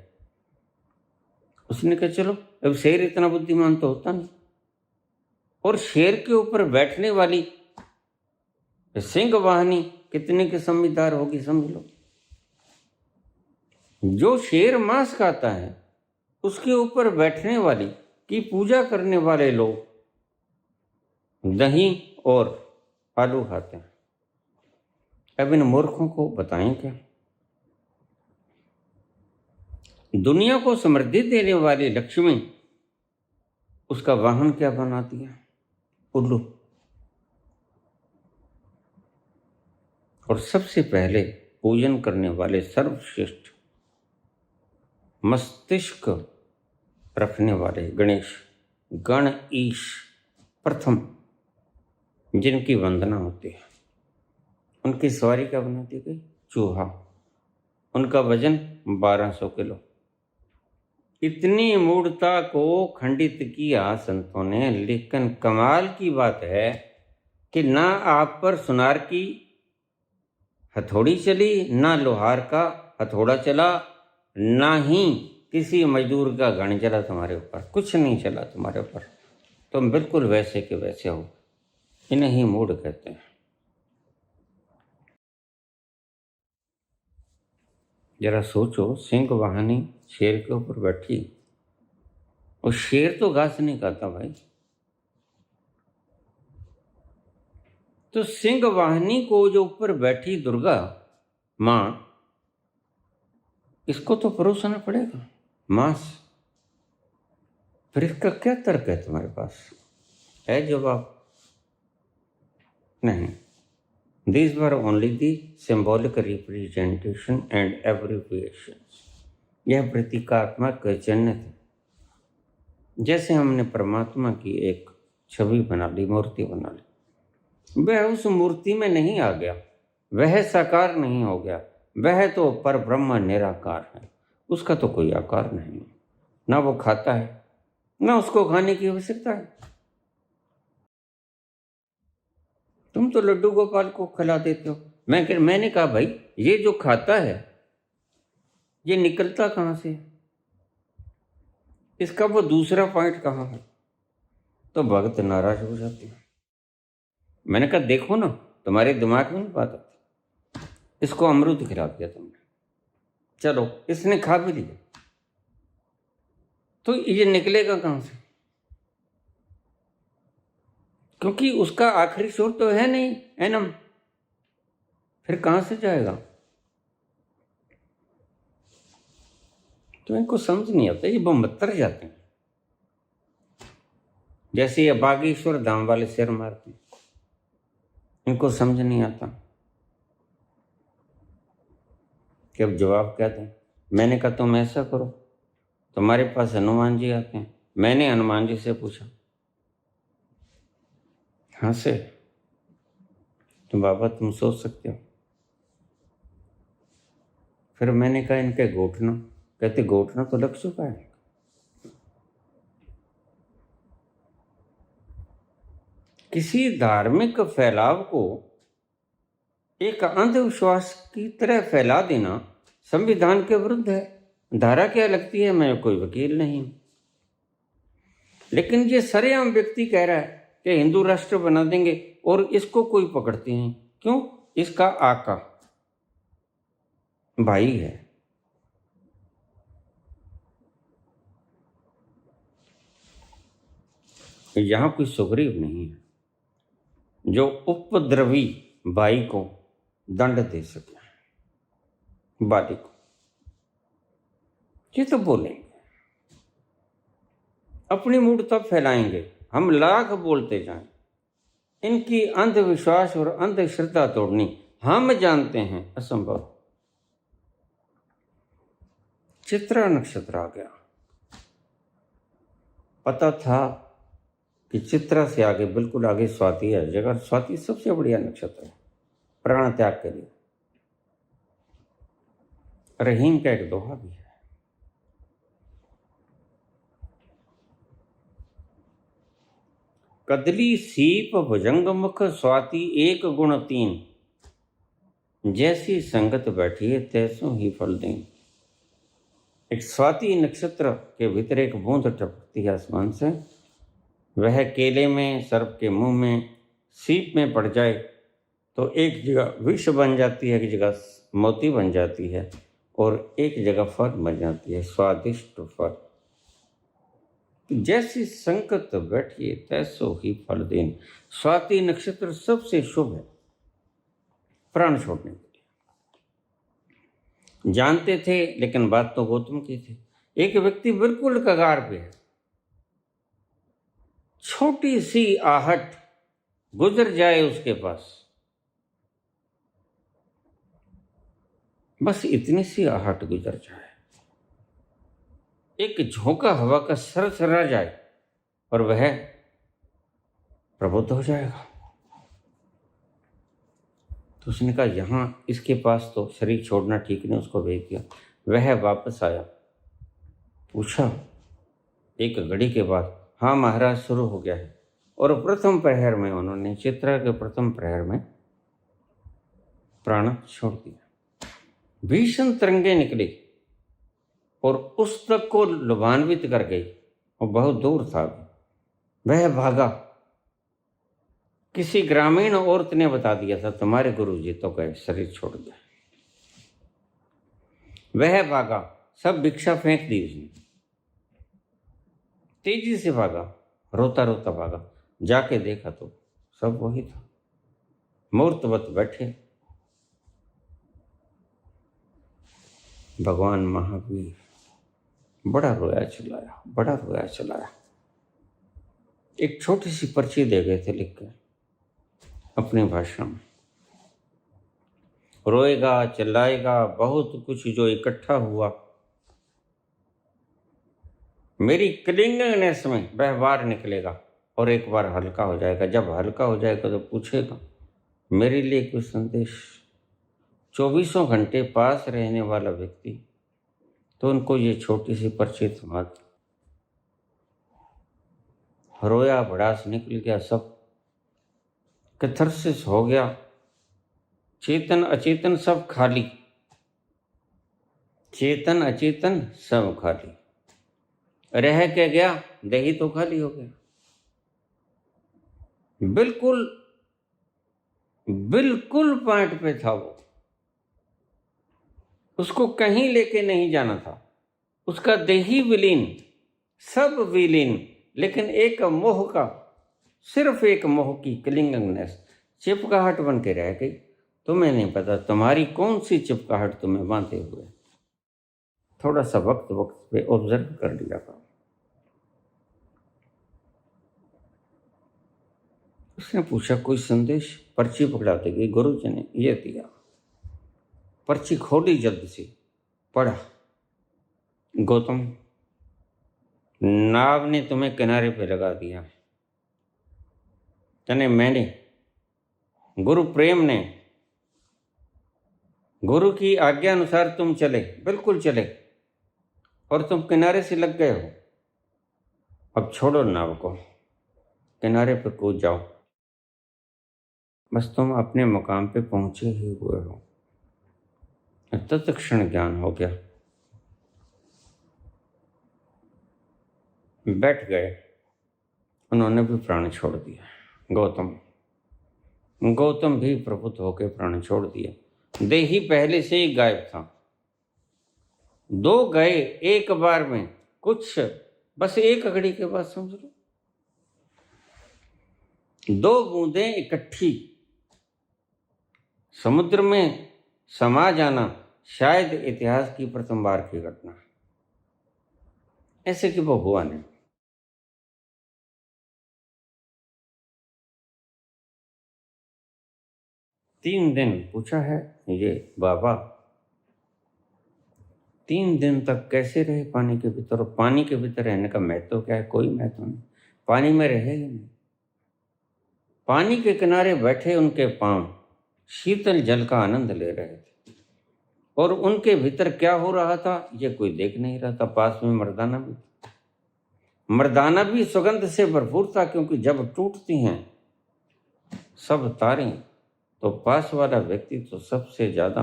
उसने कहा चलो। अब शेर इतना बुद्धिमान तो होता नहीं, और शेर के ऊपर बैठने वाली सिंह वाहिनी कितने की समझदार होगी समझ लो। जो शेर मांस खाता है, उसके ऊपर बैठने वाली की पूजा करने वाले लोग दही और आलू खाते हैं। अब इन मूर्खों को बताएं क्या? दुनिया को समृद्धि देने वाली लक्ष्मी, उसका वाहन क्या बना दिया? उल्लू। और सबसे पहले पूजन करने वाले सर्वश्रेष्ठ मस्तिष्क रखने वाले गणेश, गण ईश प्रथम, जिनकी वंदना होती है, उनकी सवारी क्या बना दी गई? चूहा। उनका वजन 1200 किलो। इतनी मूढ़ता को खंडित किया संतों ने। लेकिन कमाल की बात है कि ना आप पर सुनार की हथौड़ी चली, ना लोहार का हथौड़ा चला, ना ही किसी मजदूर का गण चला तुम्हारे ऊपर। कुछ नहीं चला तुम्हारे ऊपर, तुम बिल्कुल वैसे के वैसे हो। इन्हें ही मूढ़ कहते हैं। जरा सोचो, सिंह वाहिनी शेर के ऊपर बैठी, और शेर तो घास नहीं खाता भाई। तो सिंह वाहिनी को जो ऊपर बैठी दुर्गा मां, इसको तो परोसना पड़ेगा मांस। फिर इसका क्या तर्क है तुम्हारे पास? है जवाब? नहीं। These were only the symbolic representation and abbreviations. यह प्रतीकात्मक चिन्ह थे। जैसे हमने परमात्मा की एक छवि बना ली, मूर्ति बना ली, वह उस मूर्ति में नहीं आ गया, वह साकार नहीं हो गया, वह तो पर ब्रह्म निराकार है। उसका तो कोई आकार नहीं, ना वो खाता है, ना उसको खाने की आवश्यकता है। तुम तो लड्डू गोपाल को खिला देते हो। मैंने कहा भाई, ये जो खाता है ये निकलता कहाँ से? इसका वो दूसरा पॉइंट कहाँ है? तो भक्त नाराज हो जाते हैं। मैंने कहा देखो ना, तुम्हारे दिमाग में नहीं बात आती। इसको अमरूद खिला दिया तुमने, चलो इसने खा भी लिया, तो ये निकलेगा कहाँ से? क्योंकि उसका आखिरी सुर तो है नहीं एनम, फिर कहाँ से जाएगा? तो इनको समझ नहीं आता, ये बमत्तर जाते हैं। जैसे ये बागेश्वर धाम वाले सिर मारते हैं, इनको समझ नहीं आता कि अब जवाब क्या दें। मैंने कहा तुम ऐसा करो, तुम्हारे पास हनुमान जी आते हैं। मैंने हनुमान जी से पूछा, हंसे, तो बाबा तुम सोच सकते हो। फिर मैंने कहा इनके घुटना, कहते घुटना तो लग चुका है। किसी धार्मिक फैलाव को एक अंधविश्वास की तरह फैला देना संविधान के विरुद्ध है। धारा क्या लगती है, मैं कोई वकील नहीं, लेकिन ये सरेआम व्यक्ति कह रहा है कि हिंदू राष्ट्र बना देंगे और इसको कोई पकड़ते हैं। क्यों? इसका आका भाई है। यहां कोई सुग्रीव नहीं है जो उपद्रवी भाई को दंड दे सके, बाली को। ये तो बोलेंगे, अपनी मूर्खता फैलाएंगे, हम लाख बोलते जाएं। इनकी अंधविश्वास और अंधश्रद्धा तोड़नी हम जानते हैं असंभव। चित्रा नक्षत्र आ गया, पता था कि चित्रा से आगे, बिल्कुल आगे स्वाति है। जगह स्वाति सबसे बढ़िया नक्षत्र है प्राण त्याग के लिए। रहीम का एक दोहा भी है, कदली सीप भुजंग मुख स्वाति एक गुण तीन, जैसी संगत बैठी है तैसों ही फल दें। एक स्वाति नक्षत्र के भीतर एक बूंद टपकती है आसमान से, वह केले में, सर्प के मुंह में, सीप में पड़ जाए तो एक जगह विष बन जाती है, एक जगह मोती बन जाती है और एक जगह फल बन जाती है, स्वादिष्ट फल। जैसी संकट बैठिए तैसो ही फल देन। स्वाति नक्षत्र सबसे शुभ है प्राण छोड़ने के लिए। जानते थे, लेकिन बात तो गौतम की थी। एक व्यक्ति बिल्कुल कगार पे है, छोटी सी आहट गुजर जाए उसके पास, बस इतनी सी आहट गुजर जाए, एक झोंका हवा का सरसरा जाए और वह प्रबुद्ध हो जाएगा। तो उसने कहा यहाँ इसके पास तो शरीर छोड़ना ठीक नहीं, उसको भेज दिया। वह वापस आया, पूछा एक घड़ी के बाद, हाँ महाराज शुरू हो गया है। और प्रथम प्रहर में उन्होंने, चित्रा के प्रथम प्रहर में प्राण छोड़ दिया। भीषण तरंगे निकली और उस तक को लुभान्वित कर गई और बहुत दूर था। वह भागा। किसी ग्रामीण औरत ने बता दिया था तुम्हारे गुरुजी तो गए, शरीर छोड़ गया। वह भागा, सब भिक्षा फेंक दी उसने, तेजी से भागा, रोता रोता भागा। जाके देखा तो सब वही था, मूर्तवत बैठे भगवान महावीर। बड़ा रोया चिल्लाया, बड़ा रोया चिल्लाया। एक छोटी सी पर्ची दे गए थे लिख के अपनी भाषा में, रोएगा चिल्लाएगा, बहुत कुछ जो इकट्ठा हुआ मेरी क्लिंगनेस में वह बाहर निकलेगा और एक बार हल्का हो जाएगा। जब हल्का हो जाएगा तो पूछेगा मेरे लिए कोई संदेश। 24 घंटे पास रहने वाला व्यक्ति, तो उनको ये छोटी सी पर्ची थमा दी। रोया, भड़ास निकल गया, सब कैथार्सिस हो गया। चेतन अचेतन सब खाली, चेतन अचेतन सब खाली। रह के गया, देही तो खाली हो गया। बिल्कुल बिल्कुल पॉइंट पे था वो, उसको कहीं लेके नहीं जाना था। उसका देही विलीन, सब विलीन, लेकिन एक मोह का, सिर्फ एक मोह की क्लिंगनेस चिपकाहट बन के रह गई। तुम्हें नहीं पता तुम्हारी कौन सी चिपकाहट तुम्हें बांधे हुए। थोड़ा सा वक्त वक्त पे ऑब्जर्व कर लिया था। उसने पूछा कोई संदेश? पर्ची पकड़ाते गई, गुरु जी ने ये दिया। पर्ची खोली जल्द से, पढ़ा, गौतम, नाव ने तुम्हें किनारे पे लगा दिया, यानी मैंने, गुरु प्रेम ने, गुरु की आज्ञा अनुसार तुम चले, बिल्कुल चले, और तुम किनारे से लग गए हो। अब छोड़ो नाव को, किनारे पर कूद जाओ, बस तुम अपने मुकाम पे पहुंचे ही हुए हो। तत्क्षण ज्ञान हो गया। बैठ गए, उन्होंने भी प्राण छोड़ दिया। गौतम भी प्रभुत्व होकर प्राण छोड़ दिया। देही पहले से ही गायब था। दो गए एक बार में, कुछ बस एक घड़ी के बाद समझ लो, दो बूंदें इकट्ठी समुद्र में समा जाना शायद इतिहास की प्रथम बार की घटना, ऐसे कि वो हुआ नहीं। तीन दिन पूछा है ये बाबा, 3 दिन तक कैसे रहे पानी के भीतर? और पानी के भीतर रहने का महत्व क्या है? कोई महत्व नहीं, पानी में रहे ही नहीं। पानी के किनारे बैठे उनके पांव शीतल जल का आनंद ले रहे थे, और उनके भीतर क्या हो रहा था ये कोई देख नहीं रहा था। पास में मर्दाना भी सुगंध से भरपूर था, क्योंकि जब टूटती हैं सब तारें तो पास वाला व्यक्ति तो सबसे ज्यादा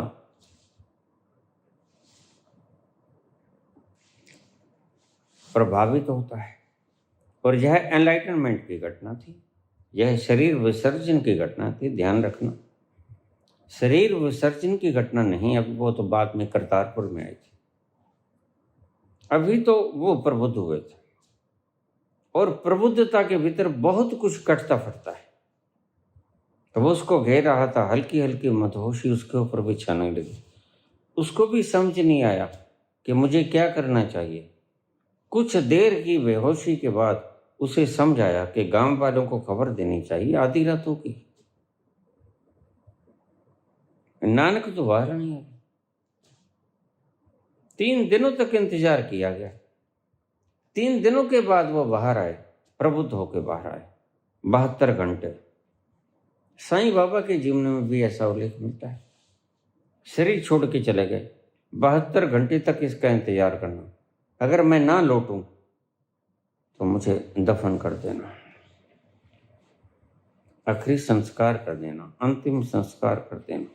प्रभावित होता है। और यह एनलाइटनमेंट की घटना थी, यह शरीर विसर्जन की घटना थी। ध्यान रखना, शरीर विसर्जन की घटना नहीं, अभी वो तो बाद में करतारपुर में आई थी। अभी तो वो प्रबुद्ध हुए थे, और प्रबुद्धता के भीतर बहुत कुछ कटता फटता है। तो वो उसको घेर रहा था, हल्की हल्की मदहोशी उसके ऊपर भी छाने लगी। उसको भी समझ नहीं आया कि मुझे क्या करना चाहिए। कुछ देर की बेहोशी के बाद उसे समझ आया कि गांव वालों को खबर देनी चाहिए आधी रातों की। नानक तो बाहर नहीं आया। 3 दिनों तक इंतजार किया गया। 3 दिनों के बाद वो बाहर आए, प्रबुद्ध होकर बाहर आए। 72 घंटे साईं बाबा के जीवन में भी ऐसा उल्लेख मिलता है। शरीर छोड़ के चले गए, 72 घंटे तक इसका इंतजार करना। अगर मैं ना लौटूं तो मुझे दफन कर देना, आखिरी संस्कार कर देना, अंतिम संस्कार कर देना।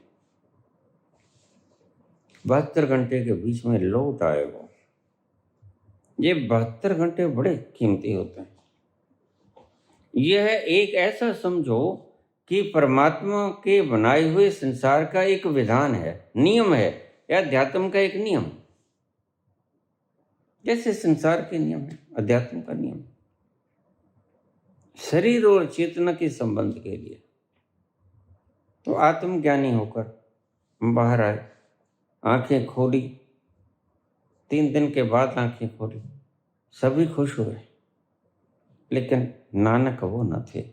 72 घंटे के बीच में लौट आए वो। ये 72 घंटे बड़े कीमती होते हैं। यह एक ऐसा समझो कि परमात्मा के बनाए हुए संसार का एक विधान है, नियम है, या अध्यात्म का एक नियम। जैसे संसार के नियम है, अध्यात्म का नियम। शरीर और चेतना के संबंध के लिए तो आत्मज्ञानी होकर बाहर आए, आंखें खोली। 3 दिन के बाद आंखें खोली, सभी खुश हुए, लेकिन नानक वो न थे।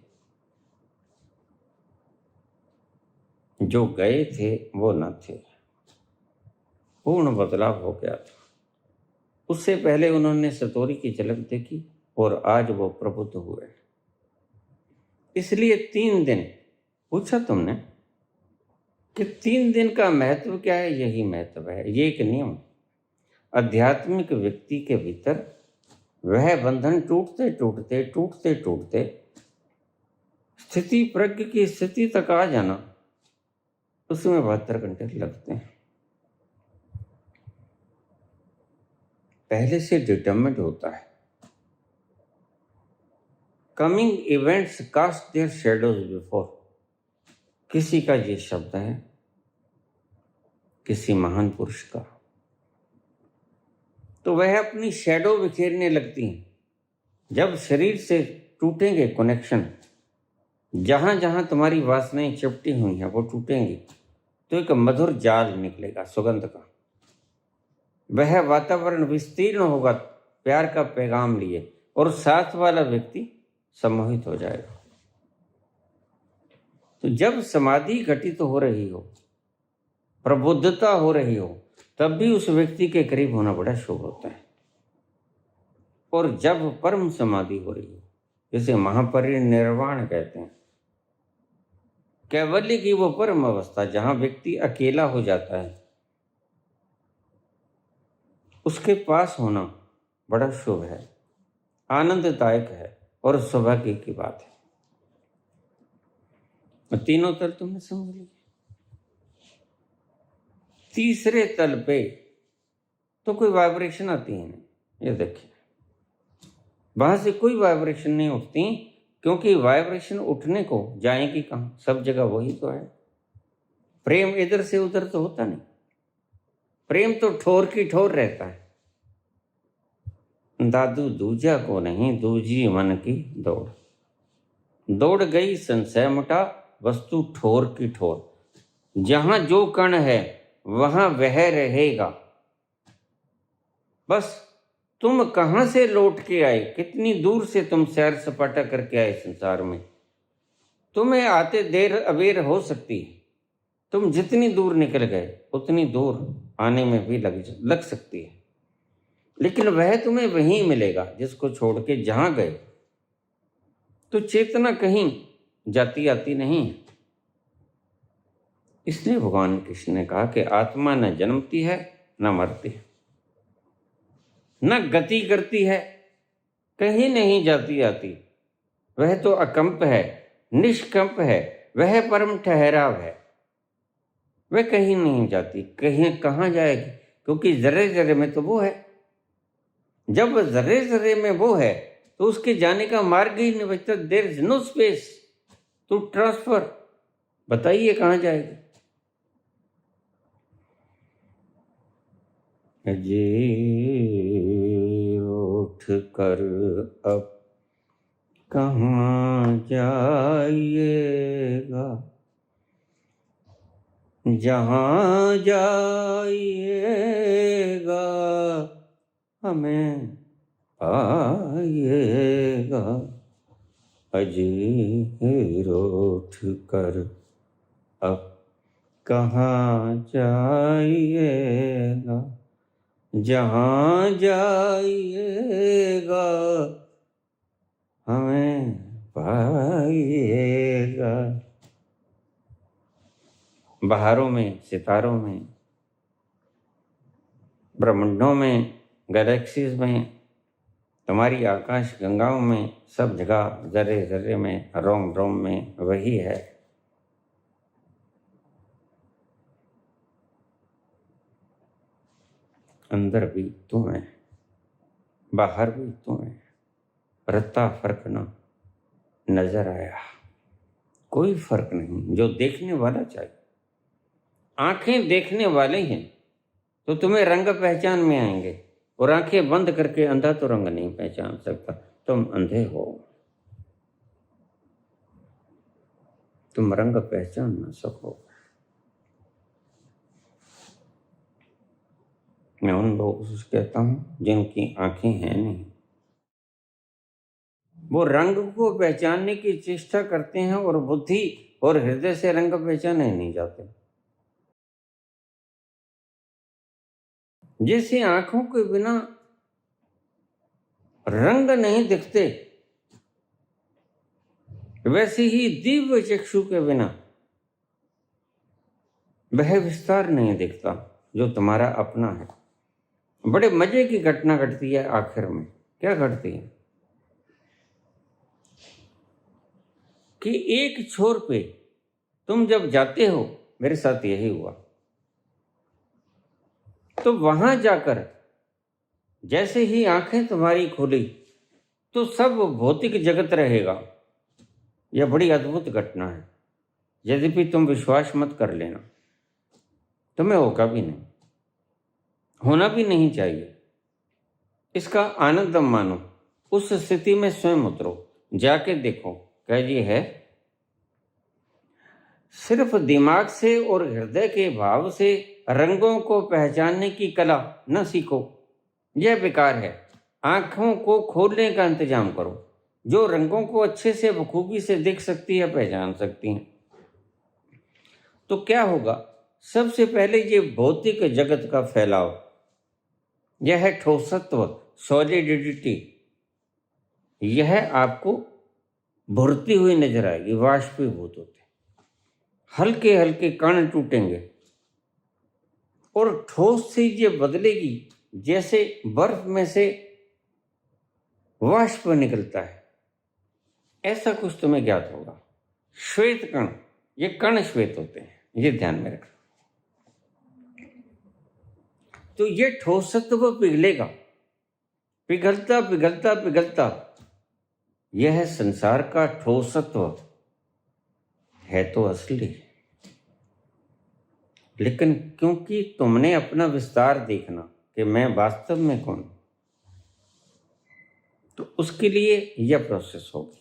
जो गए थे वो न थे। पूर्ण बदलाव हो गया था। उससे पहले उन्होंने सतोरी की झलक देखी, और आज वो प्रबुद्ध हुए। इसलिए 3 दिन पूछा तुमने कि 3 दिन का महत्व क्या है? यही महत्व है, ये एक नियम। आध्यात्मिक व्यक्ति के भीतर वह बंधन टूटते टूटते टूटते टूटते स्थिति प्रज्ञ की स्थिति तक आ जाना, उसमें 72 घंटे लगते हैं। पहले से डिटरमिन्ड होता है। Coming events cast their shadows before, किसी का ये शब्द है, किसी महान पुरुष का। तो वह अपनी शैडो बिखेरने लगती हैं। जब शरीर से टूटेंगे कनेक्शन, जहां जहां तुम्हारी वासनाएं चिपटी हुई हैं वो टूटेंगी, तो एक मधुर जाल निकलेगा सुगंध का। वह वातावरण विस्तीर्ण होगा प्यार का पैगाम लिए, और साथ वाला व्यक्ति सम्मोहित हो जाएगा। तो जब समाधि घटित हो रही हो, प्रबुद्धता हो रही हो, तब भी उस व्यक्ति के करीब होना बड़ा शुभ होता है। और जब परम समाधि हो रही हो, जैसे महापरिनिर्वाण कहते हैं, कैवल्य की वो परम अवस्था जहां व्यक्ति अकेला हो जाता है, उसके पास होना बड़ा शुभ है, आनंददायक है और सौभाग्य की बात है। तीनों तल तुमने समझ लिया। तीसरे तल पे तो कोई वाइब्रेशन आती है नहीं, ये देखिए, वहां से कोई वाइब्रेशन नहीं उठती, क्योंकि वाइब्रेशन उठने को जाएगी कहाँ, सब जगह वही तो है। प्रेम इधर से उधर तो होता नहीं, प्रेम तो ठोर की ठोर रहता है। दादू दूजा को नहीं, दूजी मन की दौड़, दौड़ गई संशय मुटा, वस्तु ठोर की ठोर। जहां जो कण है वहां वह रहेगा। बस तुम कहां से लौट के आए, कितनी दूर से तुम सैर सपाटा करके आए संसार में, तुम्हें आते देर अबेर हो सकती है। तुम जितनी दूर निकल गए उतनी दूर आने में भी लग सकती है, लेकिन वह तुम्हें वहीं मिलेगा जिसको छोड़ के जहां गए। तो चेतना कहीं जाती आती नहीं है। इसलिए भगवान कृष्ण ने कहा कि आत्मा न जन्मती है न मरती है, न गति करती है, कहीं नहीं जाती आती। वह तो अकंप है, निष्कंप है, वह परम ठहराव है। वह कहीं नहीं जाती, कहीं कहाँ जाएगी, क्योंकि जरे जरे में तो वो है। जब जरे जरे में वो है तो उसके जाने का मार्ग ही नहीं बचता। There is no space to transfer. बताइए कहाँ जाएगी। जी उठ कर अब कहाँ जाइएगा, जहाँ जाइएगा हमें पाइएगा। अजीर उठ कर अब कहाँ जाइएगा, जहाँ जाइएगा हमें पाइएगा। बहारों में, सितारों में, ब्रह्मांडों में, गैलेक्सीज में, तुम्हारी आकाश गंगाओं में, सब जगह जर्रे जर्रे में, रोम रोम में वही है। अंदर भी तुम है, बाहर भी तुम है। रत्ता फर्क ना नजर आया, कोई फर्क नहीं। जो देखने वाला चाहिए, आंखें देखने वाले हैं तो तुम्हें रंग पहचान में आएंगे, और आंखें बंद करके अंधा तो रंग नहीं पहचान सकता। तुम अंधे हो, तुम रंग पहचान ना सको। मैं उन लोगों से कहता हूं जिनकी आंखें हैं नहीं, वो रंग को पहचानने की चेष्टा करते हैं और बुद्धि और हृदय से रंग पहचाने नहीं जाते। जैसे आंखों के बिना रंग नहीं दिखते, वैसे ही दिव्य चक्षु के बिना वह विस्तार नहीं दिखता जो तुम्हारा अपना है। बड़े मजे की घटना घटती है आखिर में। क्या घटती है कि एक छोर पे तुम जब जाते हो, मेरे साथ यही हुआ, तो वहां जाकर जैसे ही आंखें तुम्हारी खुली तो सब भौतिक जगत रहेगा। यह बड़ी अद्भुत घटना है। यद्यपि तुम विश्वास मत कर लेना, तुम्हें होगा भी नहीं, होना भी नहीं चाहिए। इसका आनंद मानो, उस स्थिति में स्वयं उतरो, जाके देखो। कहिए है सिर्फ दिमाग से और हृदय के भाव से रंगों को पहचानने की कला न सीखो, यह बेकार है। आंखों को खोलने का इंतजाम करो। जो रंगों को अच्छे से बखूबी से देख सकती है, पहचान सकती है, तो क्या होगा? सबसे पहले ये भौतिक जगत का फैलाव, यह ठोसत्व, सॉलिडिटी, यह आपको भरती हुई नजर आएगी, वाष्पीभूत होते, हल्के हल्के कण टूटेंगे और ठोस से ये बदलेगी जैसे बर्फ में से वाष्प निकलता है, ऐसा कुछ तुम्हें ज्ञात होगा। श्वेत कण, ये कण श्वेत होते हैं, ये ध्यान में रखना। तो ये ठोसत्व पिघलेगा, पिघलता पिघलता पिघलता यह संसार का ठोसत्व है तो असली, लेकिन क्योंकि तुमने अपना विस्तार देखना कि मैं वास्तव में कौन, तो उसके लिए यह प्रोसेस होगी।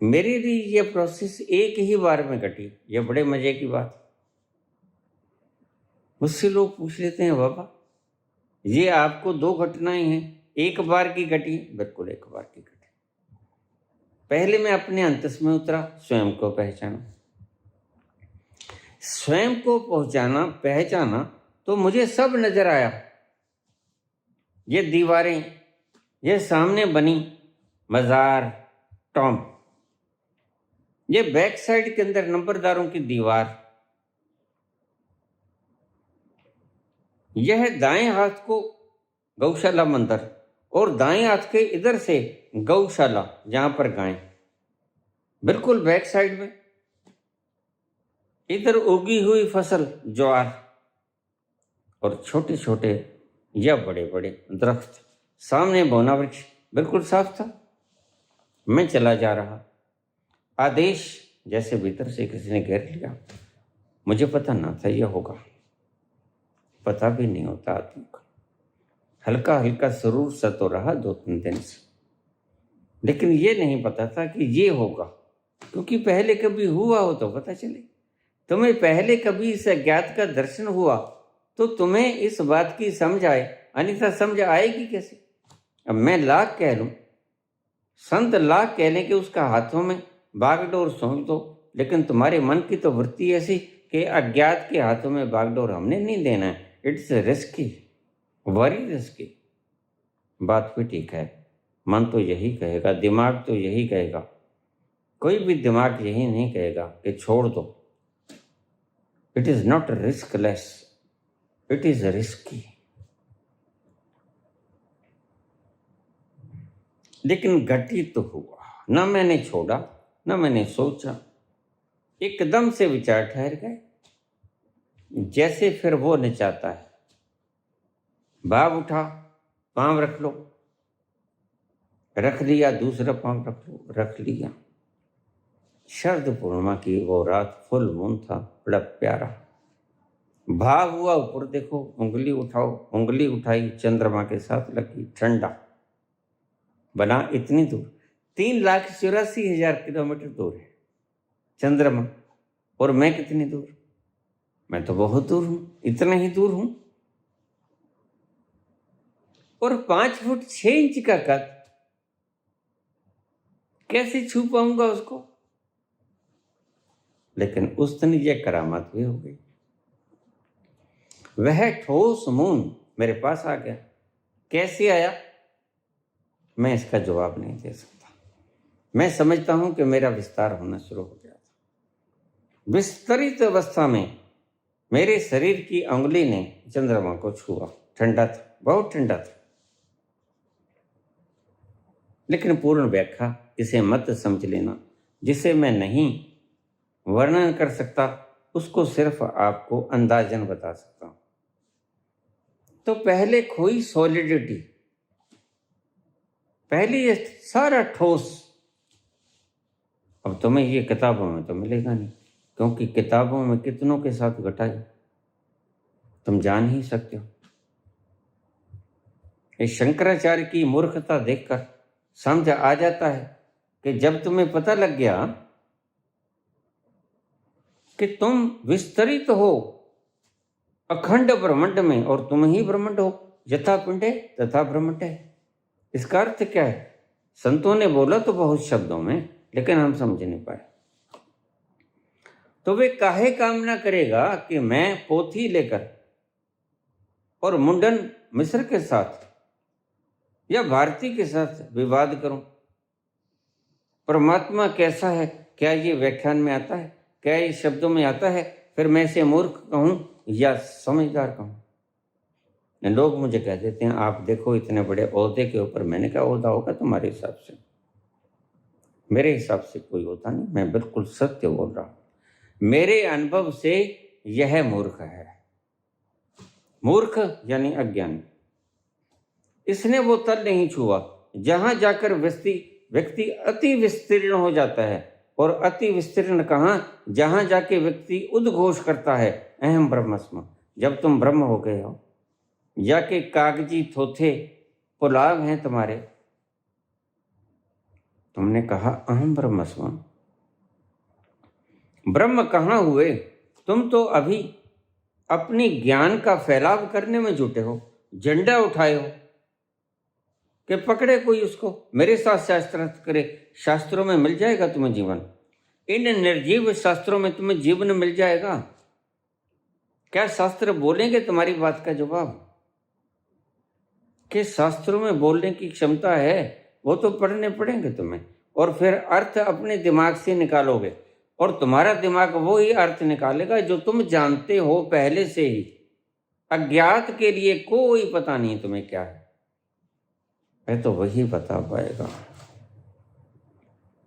मेरे लिए यह प्रोसेस एक ही बार में घटी, यह बड़े मजे की बात। मुझसे लोग पूछ लेते हैं, बाबा ये आपको 2 घटनाएं हैं, एक बार की घटी? बिल्कुल एक बार की घटी। पहले मैं अपने अंतस में उतरा, स्वयं को पहचाना। स्वयं को पहचाना तो मुझे सब नजर आया। ये दीवारें, ये सामने बनी मजार टॉम्ब, ये बैक साइड के अंदर नंबरदारों की दीवार, यह दाएं हाथ को गौशाला मंदिर और दाएं हाथ के इधर से गौशाला जहां पर गायें, बिल्कुल बैक साइड में। इधर उगी हुई फसल ज्वार और छोटे छोटे या बड़े बड़े दरख्त, सामने बौना वृक्ष बिल्कुल साफ था। मैं चला जा रहा, आदेश जैसे भीतर से किसी ने घेर लिया। मुझे पता ना था यह होगा, पता भी नहीं होता आदमी को। हल्का हल्का सुरूर सा तो रहा 2-3 दिन से, लेकिन ये नहीं पता था कि ये होगा, क्योंकि पहले कभी हुआ हो तो पता चले। तुम्हें पहले कभी इस अज्ञात का दर्शन हुआ तो तुम्हें इस बात की समझ आए, अन्यथा समझ आएगी कैसे? अब मैं लाख कह लूं, संत लाख कह लें कि उसका हाथों में बागडोर सौंप दो, लेकिन तुम्हारे मन की तो वृत्ति ऐसी कि अज्ञात के हाथों में बागडोर हमने नहीं देना है। It's risky, very risky. बात भी ठीक है, मन तो यही कहेगा, दिमाग तो यही कहेगा, कोई भी दिमाग यही नहीं कहेगा कि छोड़ दो। It is not riskless, it is risky. लेकिन घटित तो हुआ, न मैंने छोड़ा न मैंने सोचा, एकदम से विचार ठहर गए, जैसे फिर वो नचाता है। भाव उठा, पांव रख लो, रख लिया, दूसरा पांव रख लो, रख लिया। शरद पूर्णिमा की वो रात, फुल मून था, बड़ा प्यारा। भाव हुआ, ऊपर देखो, उंगली उठाओ, उंगली उठाई, चंद्रमा के साथ लगी, ठंडा बना इतनी दूर, 3,84,000 किलोमीटर दूर है चंद्रमा, और मैं कितनी दूर? मैं तो बहुत दूर हूं, इतना ही दूर हूं। और 5 फुट 6 इंच का कद, कैसे छू पाऊंगा उसको? लेकिन उस दिन यह करामात भी हो गई। वह ठोस मून मेरे पास आ गया। कैसे आया, मैं इसका जवाब नहीं दे सकता। मैं समझता हूं कि मेरा विस्तार होना शुरू हो गया था। विस्तरित अवस्था में मेरे शरीर की उंगली ने चंद्रमा को छुआ। ठंडा था, बहुत ठंडा था। लेकिन पूर्ण व्याख्या इसे मत समझ लेना, जिसे मैं नहीं वर्णन कर सकता, उसको सिर्फ आपको अंदाजन बता सकता हूं। तो पहले खोई सॉलिडिटी, पहले ये सारा ठोस। अब तुम्हें ये किताबों में तो मिलेगा नहीं, क्योंकि किताबों में कितनों के साथ घटा है तुम जान ही सकते हो। इस शंकराचार्य की मूर्खता देखकर समझ आ जाता है कि जब तुम्हें पता लग गया कि तुम विस्तरित हो अखंड ब्रह्मांड में, और तुम ही ब्रह्मांड हो, यथा पिंड है तथा ब्रह्मांड है। इसका अर्थ क्या है? संतों ने बोला तो बहुत शब्दों में, लेकिन हम समझ नहीं पाए। तो वे काहे कामना करेगा कि मैं पोथी लेकर और मुंडन मिस्र के साथ या भारती के साथ विवाद करूं? परमात्मा कैसा है, क्या ये व्याख्यान में आता है, क्या ये शब्दों में आता है? फिर मैं इसे मूर्ख कहूं या समझदार कहूं? लोग मुझे कह देते हैं आप देखो इतने बड़े ओहदे के ऊपर। मैंने कहा ओहदा होगा तुम्हारे हिसाब से, मेरे हिसाब से कोई होता नहीं। मैं बिल्कुल सत्य बोल रहा हूं। मेरे अनुभव से यह मूर्ख है। मूर्ख यानी अज्ञानी। इसने वो तल नहीं छुआ जहां जाकर व्यक्ति अति विस्तीर्ण हो जाता है। और अति विस्तीर्ण कहाँ? जहां जाके व्यक्ति उद्घोष करता है अहम ब्रह्मस्म। जब तुम ब्रह्म हो गए हो, या के कागजी थोथे पुलाव हैं तुम्हारे, तुमने कहा अहम ब्रह्मस्म। ब्रह्म कहाँ हुए? तुम तो अभी अपनी ज्ञान का फैलाव करने में जुटे हो, झंडा उठाए हो कि पकड़े कोई उसको, मेरे साथ शास्त्रार्थ करे। शास्त्रों में मिल जाएगा तुम्हें जीवन, इन निर्जीव शास्त्रों में तुम्हें जीवन मिल जाएगा। क्या शास्त्र बोलेंगे तुम्हारी बात का जवाब? कि शास्त्रों में बोलने की क्षमता है, वो तो पढ़ने पड़ेंगे तुम्हें, और फिर अर्थ अपने दिमाग से निकालोगे, और तुम्हारा दिमाग वो ही अर्थ निकालेगा जो तुम जानते हो पहले से ही। अज्ञात के लिए कोई पता नहीं तुम्हें क्या है तो वही बता पाएगा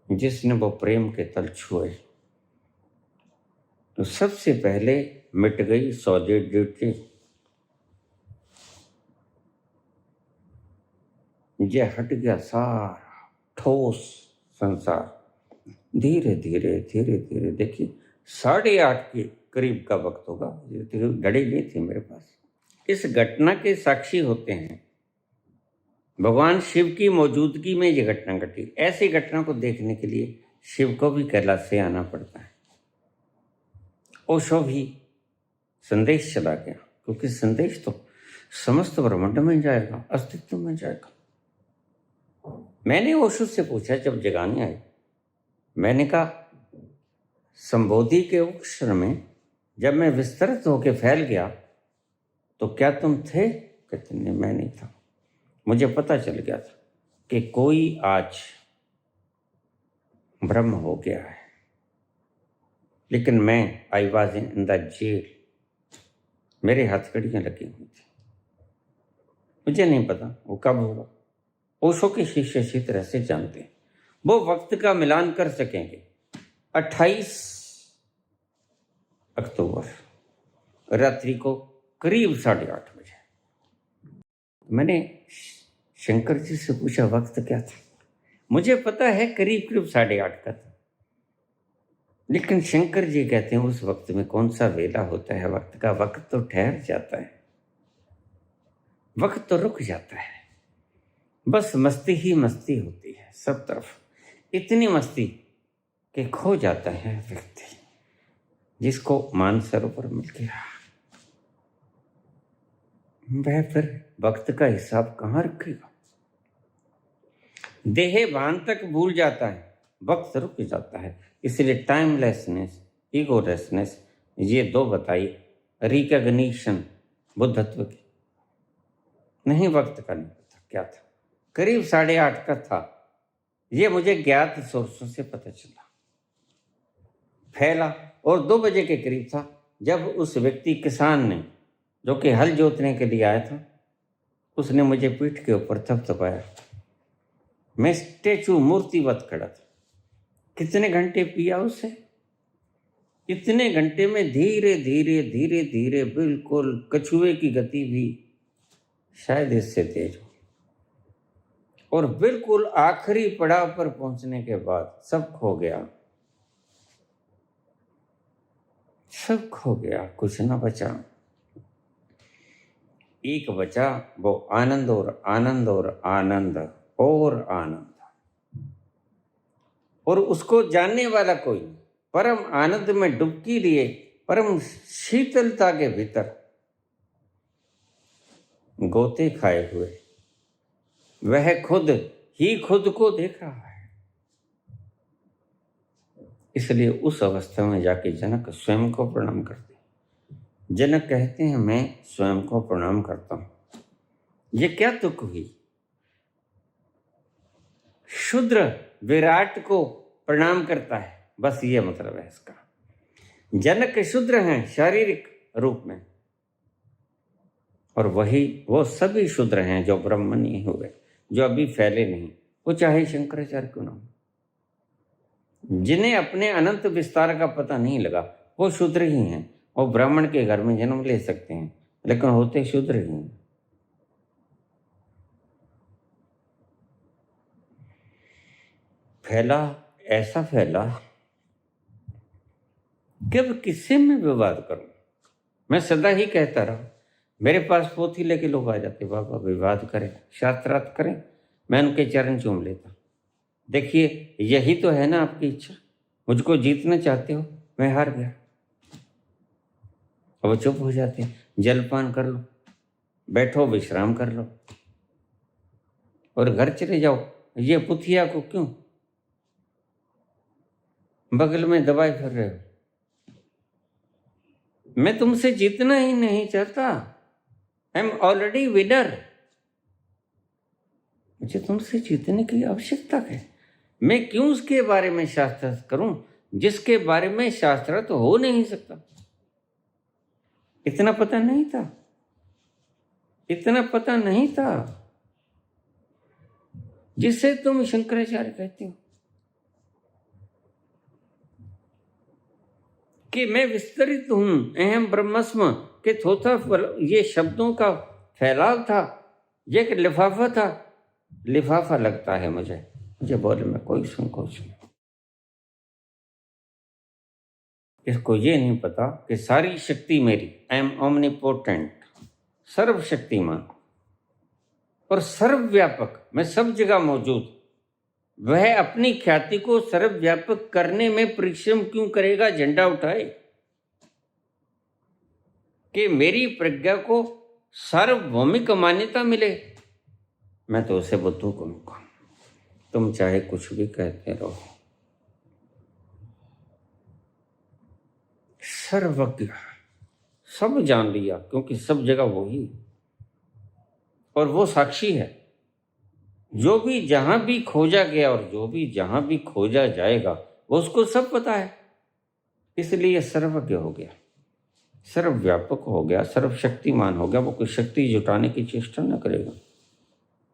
जिसने वो प्रेम के तल छुए। तो सबसे पहले मिट गई सॉलिडिटी। ये हट गया सारा ठोस संसार। धीरे धीरे धीरे धीरे, देखिए 8:30 के करीब का वक्त होगा, घड़ी नहीं थी मेरे पास। इस घटना के साक्षी होते हैं भगवान शिव की मौजूदगी में। ये घटना घटी। ऐसी घटना को देखने के लिए शिव को भी कैलाश से आना पड़ता है। ओशो भी संदेश चला गया, क्योंकि संदेश तो समस्त ब्रह्मांड में जाएगा, अस्तित्व में जाएगा। मैंने ओशो से पूछा जब जगाने आए, मैंने कहा संबोधि के क्षण में जब मैं विस्तृत होकर फैल गया तो क्या तुम थे? कहते नहीं, मैं नहीं था। मुझे पता चल गया था कि कोई आज ब्रह्म हो गया है, लेकिन मैं I was in the jail. मेरे हथकड़ियाँ लगी हुई थी। मुझे नहीं पता वो कब होगा। ओशो के शिष्य अच्छी तरह से जानते हैं, वो वक्त का मिलान कर सकेंगे। 28 अक्टूबर रात्रि को करीब 8:30 बजे मैंने शंकर जी से पूछा वक्त क्या था। मुझे पता है करीब 8:30 का था, लेकिन शंकर जी कहते हैं उस वक्त में कौन सा वेला होता है वक्त का। वक्त तो ठहर जाता है, वक्त तो रुक जाता है। बस मस्ती ही मस्ती होती है सब तरफ, इतनी मस्ती कि खो जाता है व्यक्ति, जिसको मानसरोवर मिल गया वह फिर वक्त का हिसाब कहाँ रखेगा। देह भान तक भूल जाता है, वक्त रुक जाता है। इसलिए टाइमलेसनेस, ईगोलेसनेस, ये दो बताई रिकॉग्निशन बुद्धत्व की। नहीं, वक्त का नहीं पता क्या था। करीब 8:30 का था। ये मुझे ज्ञात सोर्सों से पता चला, फैला, और 2 बजे के करीब था जब उस व्यक्ति किसान ने, जो कि हल जोतने के लिए आया था, उसने मुझे पीठ के ऊपर थपथपाया। मैं स्टेचू मूर्तिवत खड़ा था। कितने घंटे पिया उसे? इतने घंटे में धीरे धीरे धीरे धीरे, बिल्कुल कछुए की गति भी शायद इससे तेज हो, और बिल्कुल आखिरी पड़ाव पर पहुंचने के बाद सब खो गया, सब खो गया, कुछ ना बचा। एक बचा, वो आनंद और आनंद और आनंद और आनंद, और उसको जानने वाला कोई नहीं। परम आनंद में डुबकी लिए, परम शीतलता के भीतर गोते खाए हुए वह खुद ही खुद को देख रहा है। इसलिए उस अवस्था में जाके जनक स्वयं को प्रणाम करते। जनक कहते हैं मैं स्वयं को प्रणाम करता हूं। ये क्या तुक हुई? शूद्र विराट को प्रणाम करता है, बस ये मतलब है इसका। जनक शूद्र हैं शारीरिक रूप में, और वो सभी शूद्र हैं जो ब्रह्म नहीं हुए, जो अभी फैले नहीं, वो चाहे शंकराचार्य क्यों ना हो, जिन्हें अपने अनंत विस्तार का पता नहीं लगा, वो शूद्र ही हैं। और ब्राह्मण के घर में जन्म ले सकते हैं, लेकिन होते शूद्र ही हैं। फैला ऐसा फैला कि अब किससे मैं विवाद करूं? मैं सदा ही कहता रहा, मेरे पास पोथी लेके लोग आ जाते, बाबा विवाद करें, शास्त्रार्थ करें, मैं उनके चरण चूम लेता। देखिए यही तो है ना आपकी इच्छा, मुझको जीतना चाहते हो, मैं हार गया। अब वो चुप हो जाते हैं, जलपान कर लो, बैठो विश्राम कर लो और घर चले जाओ। ये पुथिया को क्यों बगल में दबाए फिर रहे हो? मैं तुमसे जीतना ही नहीं चाहता, आई एम ऑलरेडी विनर। मुझे तुमसे जीतने की आवश्यकता है। मैं क्यों उसके बारे में शास्त्र करूं जिसके बारे में शास्त्र तो हो नहीं सकता? इतना पता नहीं था, इतना पता नहीं था जिसे तुम शंकराचार्य कहते हो कि मैं विस्तरित हूं, अहम ब्रह्मस्म के थोथा ये शब्दों का फैलाव था, ये एक लिफाफा था। लिफाफा लगता है मुझे बोले में कोई संकोच नहीं। इसको ये नहीं पता कि सारी शक्ति मेरी, आई एम ओमनीपोटेंट, सर्वशक्तिमान और सर्वव्यापक, मैं सब जगह मौजूद। वह अपनी ख्याति को सर्वव्यापक करने में परिश्रम क्यों करेगा? झंडा उठाए कि मेरी प्रज्ञा को सार्वभौमिक मान्यता मिले। मैं तो उसे बुद्धू कहूंगा, तुम चाहे कुछ भी कहते रहो। सर्वज्ञ, सब जान लिया, क्योंकि सब जगह वही और वो साक्षी है। जो भी जहां भी खोजा गया और जो भी जहां भी खोजा जाएगा वो उसको सब पता है, इसलिए सर्वज्ञ हो गया, सर्वव्यापक हो गया, सर्वशक्तिमान हो गया। वो कोई शक्ति जुटाने की चेष्टा न करेगा,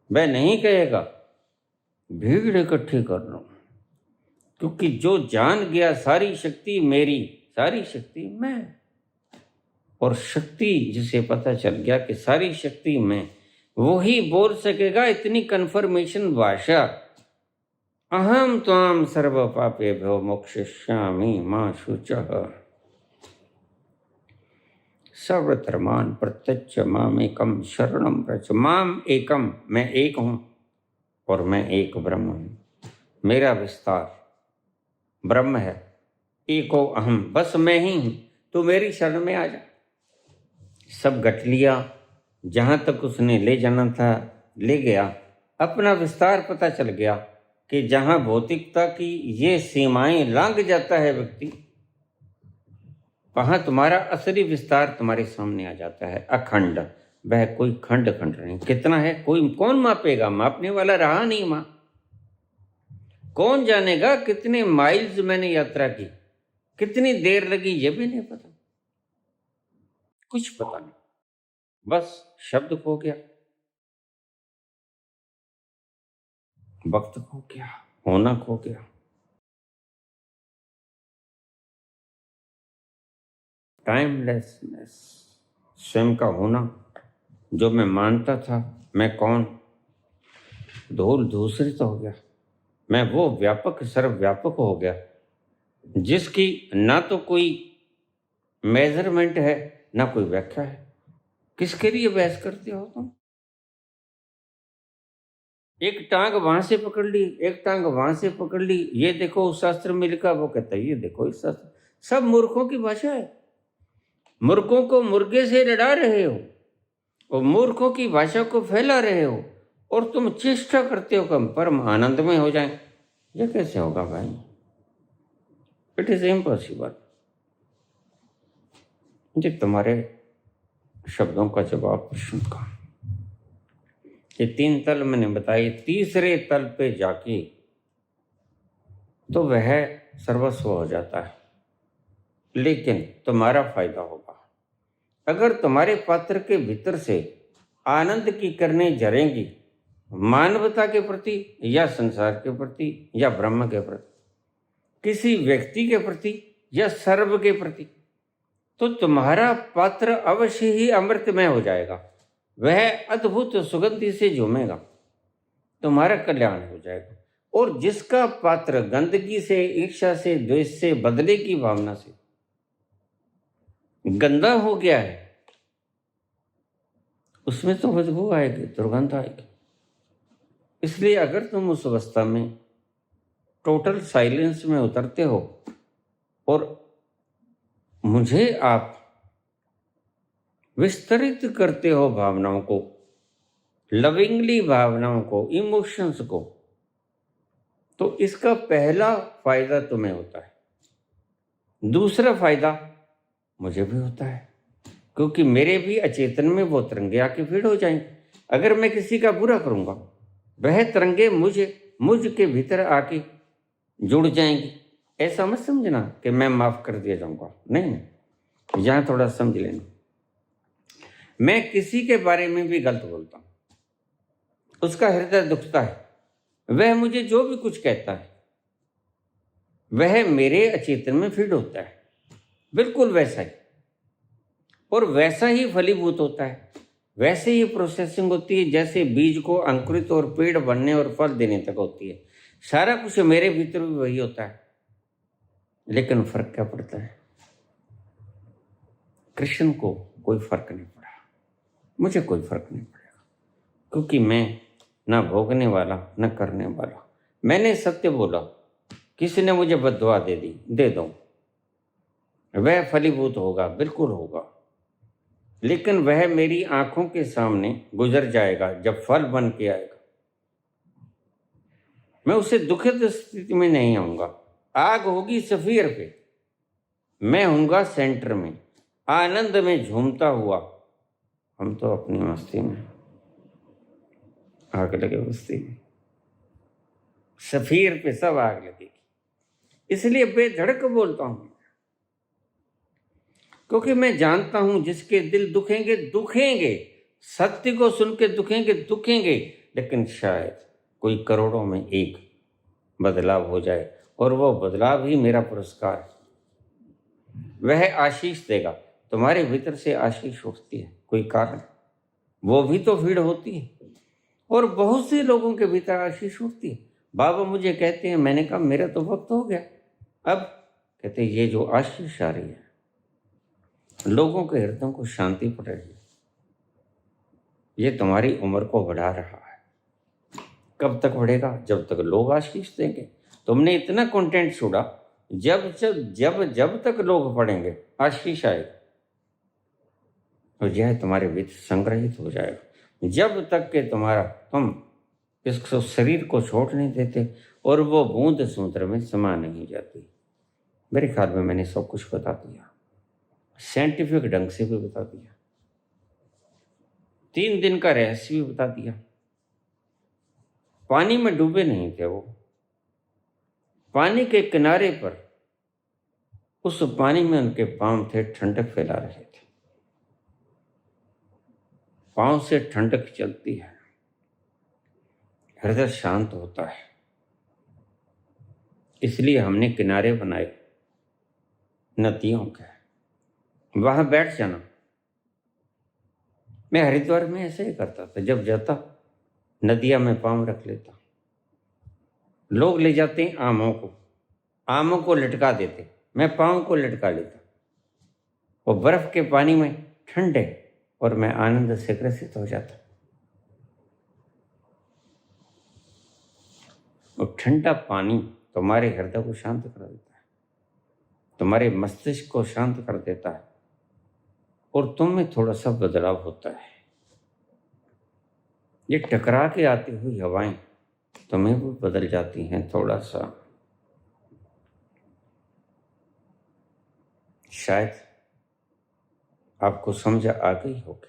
वह नहीं कहेगा भीड़ इकट्ठी कर लो, क्योंकि जो जान गया सारी शक्ति मेरी, सारी शक्ति मैं, और शक्ति जिसे पता चल गया कि सारी शक्ति मैं, वो ही बोल सकेगा इतनी कन्फर्मेशन भाषा, अहम त्वाम सर्व पापेभ्यो मोक्षयिष्यामि मा शुचः सर्वधर्मान् प्रत्यक्ष मामेकं शरणं व्रज। माम एकम, मैं एक हूं और मैं एक ब्रह्म हूं। मेरा विस्तार ब्रह्म है, एको अहम, बस मैं ही हूं। तो मेरी शरण में आ जा। सब गठ लिया, जहां तक उसने ले जाना था ले गया। अपना विस्तार पता चल गया कि जहां भौतिकता की ये सीमाएं लांघ जाता है व्यक्ति, वहां तुम्हारा असली विस्तार तुम्हारे सामने आ जाता है, अखंड। वह कोई खंड खंड नहीं। कितना है कोई कौन मापेगा? मापने वाला रहा नहीं मां। कौन जानेगा कितने माइल्स मैंने यात्रा की, कितनी देर लगी, ये भी नहीं पता, कुछ पता नहीं। बस शब्द खो गया, वक्त खो गया, होना खो गया। टाइमलेसनेस, स्वयं का होना, जो मैं मानता था मैं कौन, धूल धूसरित हो गया। मैं वो व्यापक सर्वव्यापक हो गया जिसकी ना तो कोई मेजरमेंट है ना कोई व्याख्या है। किसके लिए बहस करते हो तुम? एक टांग वहां से पकड़ ली, एक टांग वहां से पकड़ ली, ये देखो उस शास्त्र में लिखा, वो कहता है ये देखो इस शास्त्र। सब मूर्खों की भाषा है। मूर्खों को मुर्गे से लड़ा रहे हो और मूर्खों की भाषा को फैला रहे हो, और तुम चेष्टा करते हो कि हम परम आनंद में हो जाएं। ये कैसे होगा भाई? It is impossible. जी तुम्हारे शब्दों का जवाब प्रश्न का, ये 3 तल मैंने बताई, तीसरे तल पे जाके तो वह सर्वस्व हो जाता है। लेकिन तुम्हारा फायदा होगा अगर तुम्हारे पात्र के भीतर से आनंद की किरणें झरेंगी, मानवता के प्रति या संसार के प्रति या ब्रह्म के प्रति, किसी व्यक्ति के प्रति या सर्व के प्रति, तो तुम्हारा पात्र अवश्य ही अमृतमय हो जाएगा। वह अद्भुत सुगंधि से झूमेगा, तुम्हारा कल्याण हो जाएगा। और जिसका पात्र गंदगी से, ईर्ष्या से, द्वेष से, बदले की भावना से गंदा हो गया है, उसमें तो बदबू आएगी, दुर्गंध आएगी। इसलिए अगर तुम उस अवस्था में टोटल साइलेंस में उतरते हो और मुझे आप विस्तरित करते हो भावनाओं को, लविंगली भावनाओं को, इमोशंस को, तो इसका पहला फायदा तुम्हें होता है। दूसरा फायदा मुझे भी होता है, क्योंकि मेरे भी अचेतन में वो तरंगे आके फीड हो जाएंगे। अगर मैं किसी का बुरा करूंगा, वह तरंगे मुझ के भीतर आके जुड़ जाएंगी। ऐसा मत समझना कि मैं माफ कर दिया जाऊंगा, नहीं, यहाँ थोड़ा समझ लेना। मैं किसी के बारे में भी गलत बोलता हूँ, उसका हृदय दुखता है, वह मुझे जो भी कुछ कहता है वह मेरे अचेतन में फीड होता है, बिल्कुल वैसा ही, और वैसा ही फलीभूत होता है, वैसे ही प्रोसेसिंग होती है जैसे बीज को अंकुरित और पेड़ बनने और फल देने तक होती है। सारा कुछ मेरे भीतर भी वही होता है। लेकिन फर्क क्या पड़ता है? कृष्ण को कोई फर्क नहीं पड़ा, मुझे कोई फर्क नहीं पड़ेगा, क्योंकि मैं ना भोगने वाला न करने वाला। मैंने सत्य बोला, किसी ने मुझे बद्दुआ दे दी, दे दो, वह फलीभूत होगा, बिल्कुल होगा, लेकिन वह मेरी आंखों के सामने गुजर जाएगा जब फल बन के आएगा। मैं उसे दुखित स्थिति में नहीं आऊंगा। आग होगी सफीर पे, मैं हूंगा सेंटर में, आनंद में झूमता हुआ। हम तो अपनी मस्ती में, आग लगे मस्ती में, सफीर पे सब आग लगेगी। इसलिए बेधड़क बोलता हूं, क्योंकि मैं जानता हूं जिसके दिल दुखेंगे दुखेंगे, सत्य को सुन के दुखेंगे दुखेंगे, लेकिन शायद कोई करोड़ों में एक बदलाव हो जाए, और वो बदलाव ही मेरा पुरस्कार है। वह आशीष देगा। तुम्हारे भीतर से आशीष उठती है, कोई कारण, वो भी तो भीड़ होती है, और बहुत से लोगों के भीतर आशीष उठती है। बाबा मुझे कहते हैं, मैंने कहा मेरा तो वक्त हो गया। अब कहते ये जो आशीष आ रही है, लोगों के हृदयों को शांति पड़ रही है, ये तुम्हारी उम्र को बढ़ा रहा है। कब तक बढ़ेगा? जब तक लोग आशीष देंगे। तुमने इतना कंटेंट छोड़ा, जब तक लोग पढ़ेंगे आशीष आएगा, तो यह तुम्हारे भीतर संग्रहित हो जाएगा। जब तक के तुम इसको शरीर को छोड़ नहीं देते और वो बूंद समुद्र में समा नहीं जाती। मेरे ख्याल में मैंने सब कुछ बता दिया, साइंटिफिक ढंग से भी बता दिया, 3 दिन का रहस्य भी बता दिया। पानी में डूबे नहीं थे वो, पानी के किनारे पर, उस पानी में उनके पांव थे, ठंडक फैला रहे थे। पांव से ठंडक चलती है, हृदय शांत होता है। इसलिए हमने किनारे बनाए नदियों के, वहां बैठ जाना। मैं हरिद्वार में ऐसे ही करता था, जब जाता नदिया में पांव रख लेता। लोग ले जाते हैं आमों को लटका देते, मैं पांव को लटका लेता। वो बर्फ के पानी में ठंडे, और मैं आनंद से ग्रसित हो जाता। और ठंडा पानी तुम्हारे हृदय को शांत कर देता है, तुम्हारे मस्तिष्क को शांत कर देता है, और तुम में थोड़ा सा बदलाव होता है। ये टकरा के आती हुई हवाएं तुम्हें भी बदल जाती हैं थोड़ा सा। शायद आपको समझ आ गई होगी।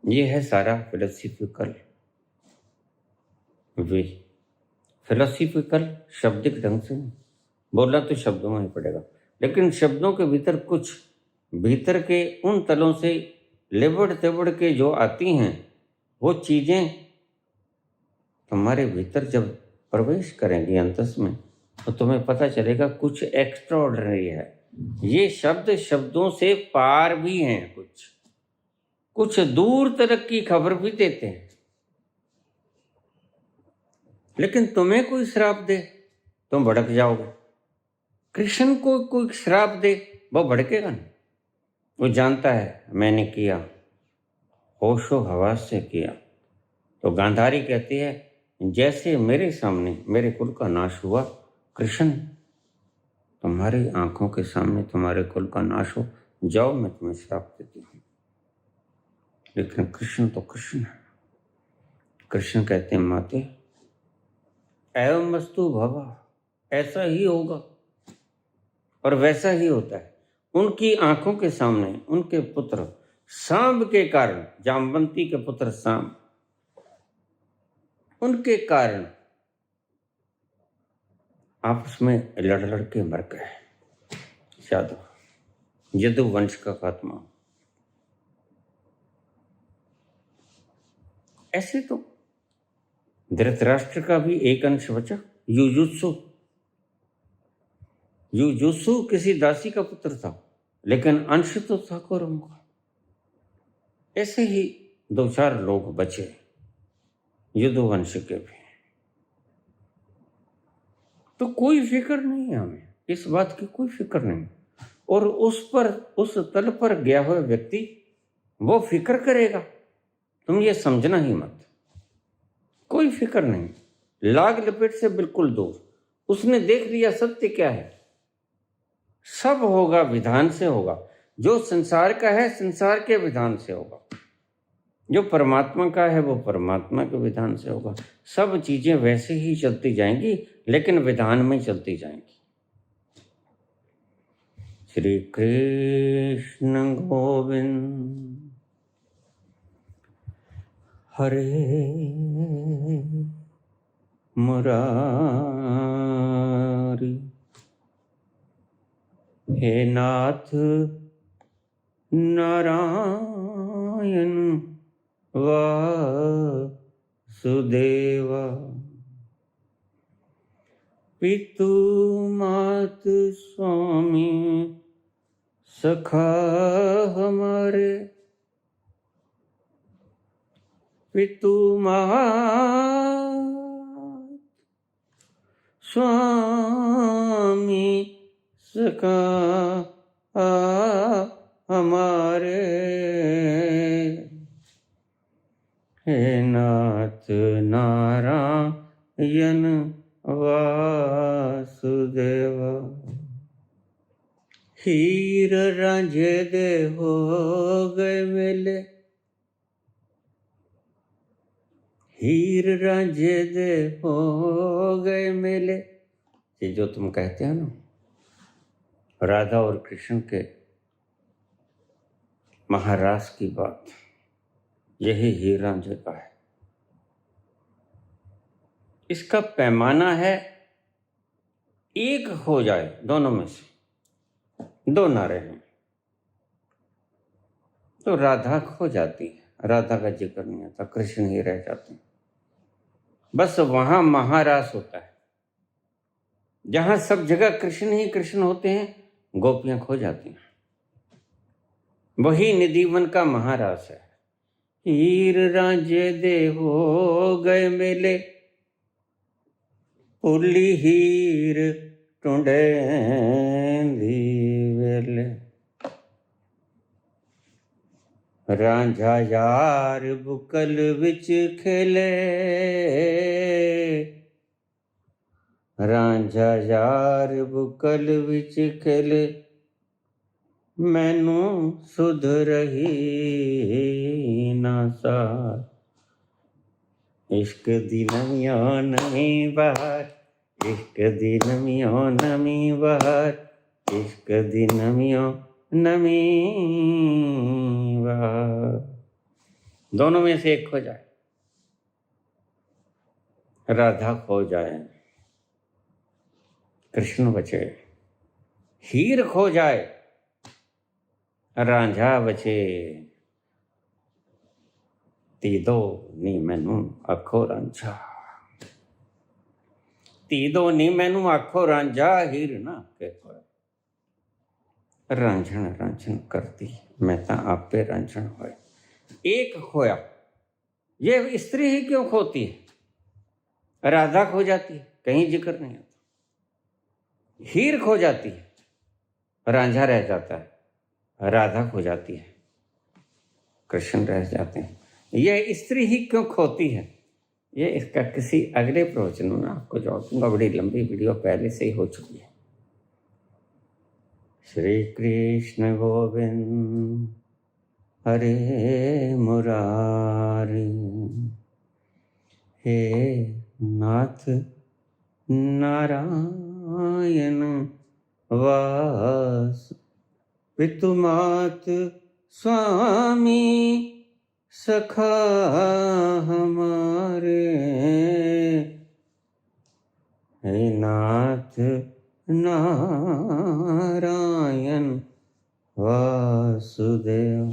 ये है सारा फिलोसफिकल वे। फिलोसफिकल शब्दिक ढंग से नहीं, बोलना तो शब्दों में ही पड़ेगा, लेकिन शब्दों के भीतर कुछ भीतर के उन तलों से लिबड़ तिबड़ के जो आती हैं वो चीज़ें तुम्हारे भीतर जब प्रवेश करेंगी अंतस में, तो तुम्हें पता चलेगा कुछ एक्स्ट्रा ऑर्डिनरी है। ये शब्द शब्दों से पार भी हैं, कुछ दूर तक की खबर भी देते हैं। लेकिन तुम्हें कोई श्राप दे, तुम भड़क जाओगे। कृष्ण को कोई श्राप दे, वो भड़केगा नहीं। वो जानता है मैंने किया, होशो हवास से किया। तो गांधारी कहती है जैसे मेरे सामने मेरे कुल का नाश हुआ, कृष्ण तुम्हारी आंखों के सामने तुम्हारे कुल का नाश हो, जाओ मैं तुम्हें श्राप देती हूँ। लेकिन कृष्ण तो कृष्ण है। कृष्ण कहते हैं माते एवं वस्तु भवा, ऐसा ही होगा और वैसा ही होता है। उनकी आंखों के सामने उनके पुत्र सांब के कारण, जामवंती के पुत्र सांब, उनके कारण आपस में लड़ के मर गए। यदु वंश का खात्मा। ऐसे तो धृतराष्ट्र का भी एक अंश बचा, युजुत्सु किसी दासी का पुत्र था, लेकिन अंश तो था कौरवों का। ऐसे ही 2-4 लोग बचे यदुवंश के भी। तो कोई फिक्र नहीं है हमें, इस बात की कोई फिक्र नहीं। और उस तल पर गया हुआ व्यक्ति वो फिक्र करेगा, तुम ये समझना ही मत। कोई फिक्र नहीं, लाग लपेट से बिल्कुल दूर। उसने देख लिया सत्य क्या है, सब होगा विधान से होगा। जो संसार का है संसार के विधान से होगा, जो परमात्मा का है वो परमात्मा के विधान से होगा। सब चीजें वैसे ही चलती जाएंगी, लेकिन विधान में चलती जाएंगी। श्री कृष्ण गोविंद हरे मुरारी, हे नाथ नारायण वासुदेवा, पितु मात स्वामी सखा हमारे, पितु मात स्वामी सखा हमारे, हे नाथ नारायण वासुदेवा। हीर रांझे दे हो गए मेले, हीर रांझे दे हो गए मेले। ये जो तुम कहते हो ना, राधा और कृष्ण के महारास की बात, यही हीर रांझे का है। इसका पैमाना है एक हो जाए दोनों में से, 2 ना रहे तो राधा खो जाती है, राधा का जिक्र नहीं आता, कृष्ण ही रह जाते हैं। बस वहां महारास होता है। जहां सब जगह कृष्ण ही कृष्ण होते हैं, गोपियां खो जाती हैं। वही निधिवन का महारास है। हीर रांझे दे हो गए मेले, पुली हीर टुंडेंदी वेले, रांझा यार बुकल विच खेले, रांझा यार बुकल विच खेले, मैनू सुध रही ना सार, इश्क दी नमी बहार, इश्क दी नमी बहार, इश्क दी नमियों नमी दोनों में से एक खो जाए, राधा खो जाए कृष्ण बचे, हीर खो जाए रांझा बचे, तीदो नी मैनू आखो रांझा, तीदो नी मैनू आखो रांझा, हीर ना के खोए, रांझण रांझण करती मैं ता आपे रांझण होए। एक खोया, ये स्त्री ही क्यों खोती है? राधा खो जाती है, कहीं जिक्र नहीं आता, हीर खो जाती है, रांझा रह जाता है, राधा खो जाती है, कृष्ण रह जाते हैं। यह स्त्री ही क्यों खोती है, ये इसका किसी अगले प्रवचन में आपको जोड़ दूंगा, बड़ी लंबी वीडियो पहले से ही हो चुकी है। श्री कृष्ण गोविंद हरे मुरारी, हे नाथ नारायण वास, पितुमात स्वामी सखा हमारे, हे नाथ नारायण वासुदेव।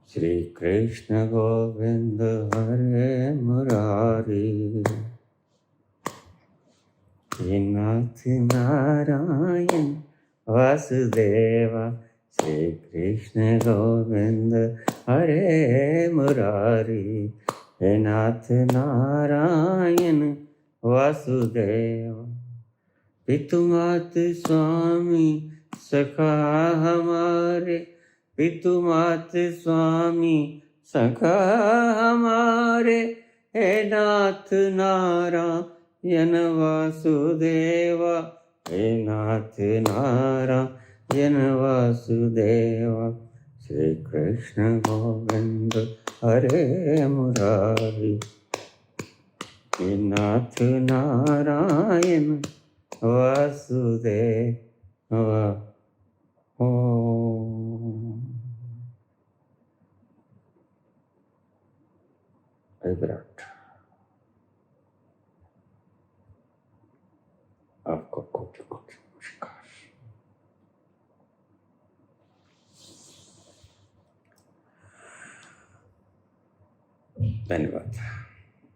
श्री कृष्ण गोविंद हरे मुरारी, हे नाथ नारायण वासुदेव। श्री कृष्ण गोविंद हरे मुरारी, हे नाथ नारायण वासुदेव। पितुमात स्वामी सखा हमारे, पितुमात स्वामी सखा हमारे, हे नाथ नारायण वासुदेव, हे नाथ नारायण वासुदेव। श्री कृष्ण गोविंद हरे मुरारी, हे नाथ नारायण वासुदेव। विराट आपको कोटि कोटि नमस्कार। धन्यवाद।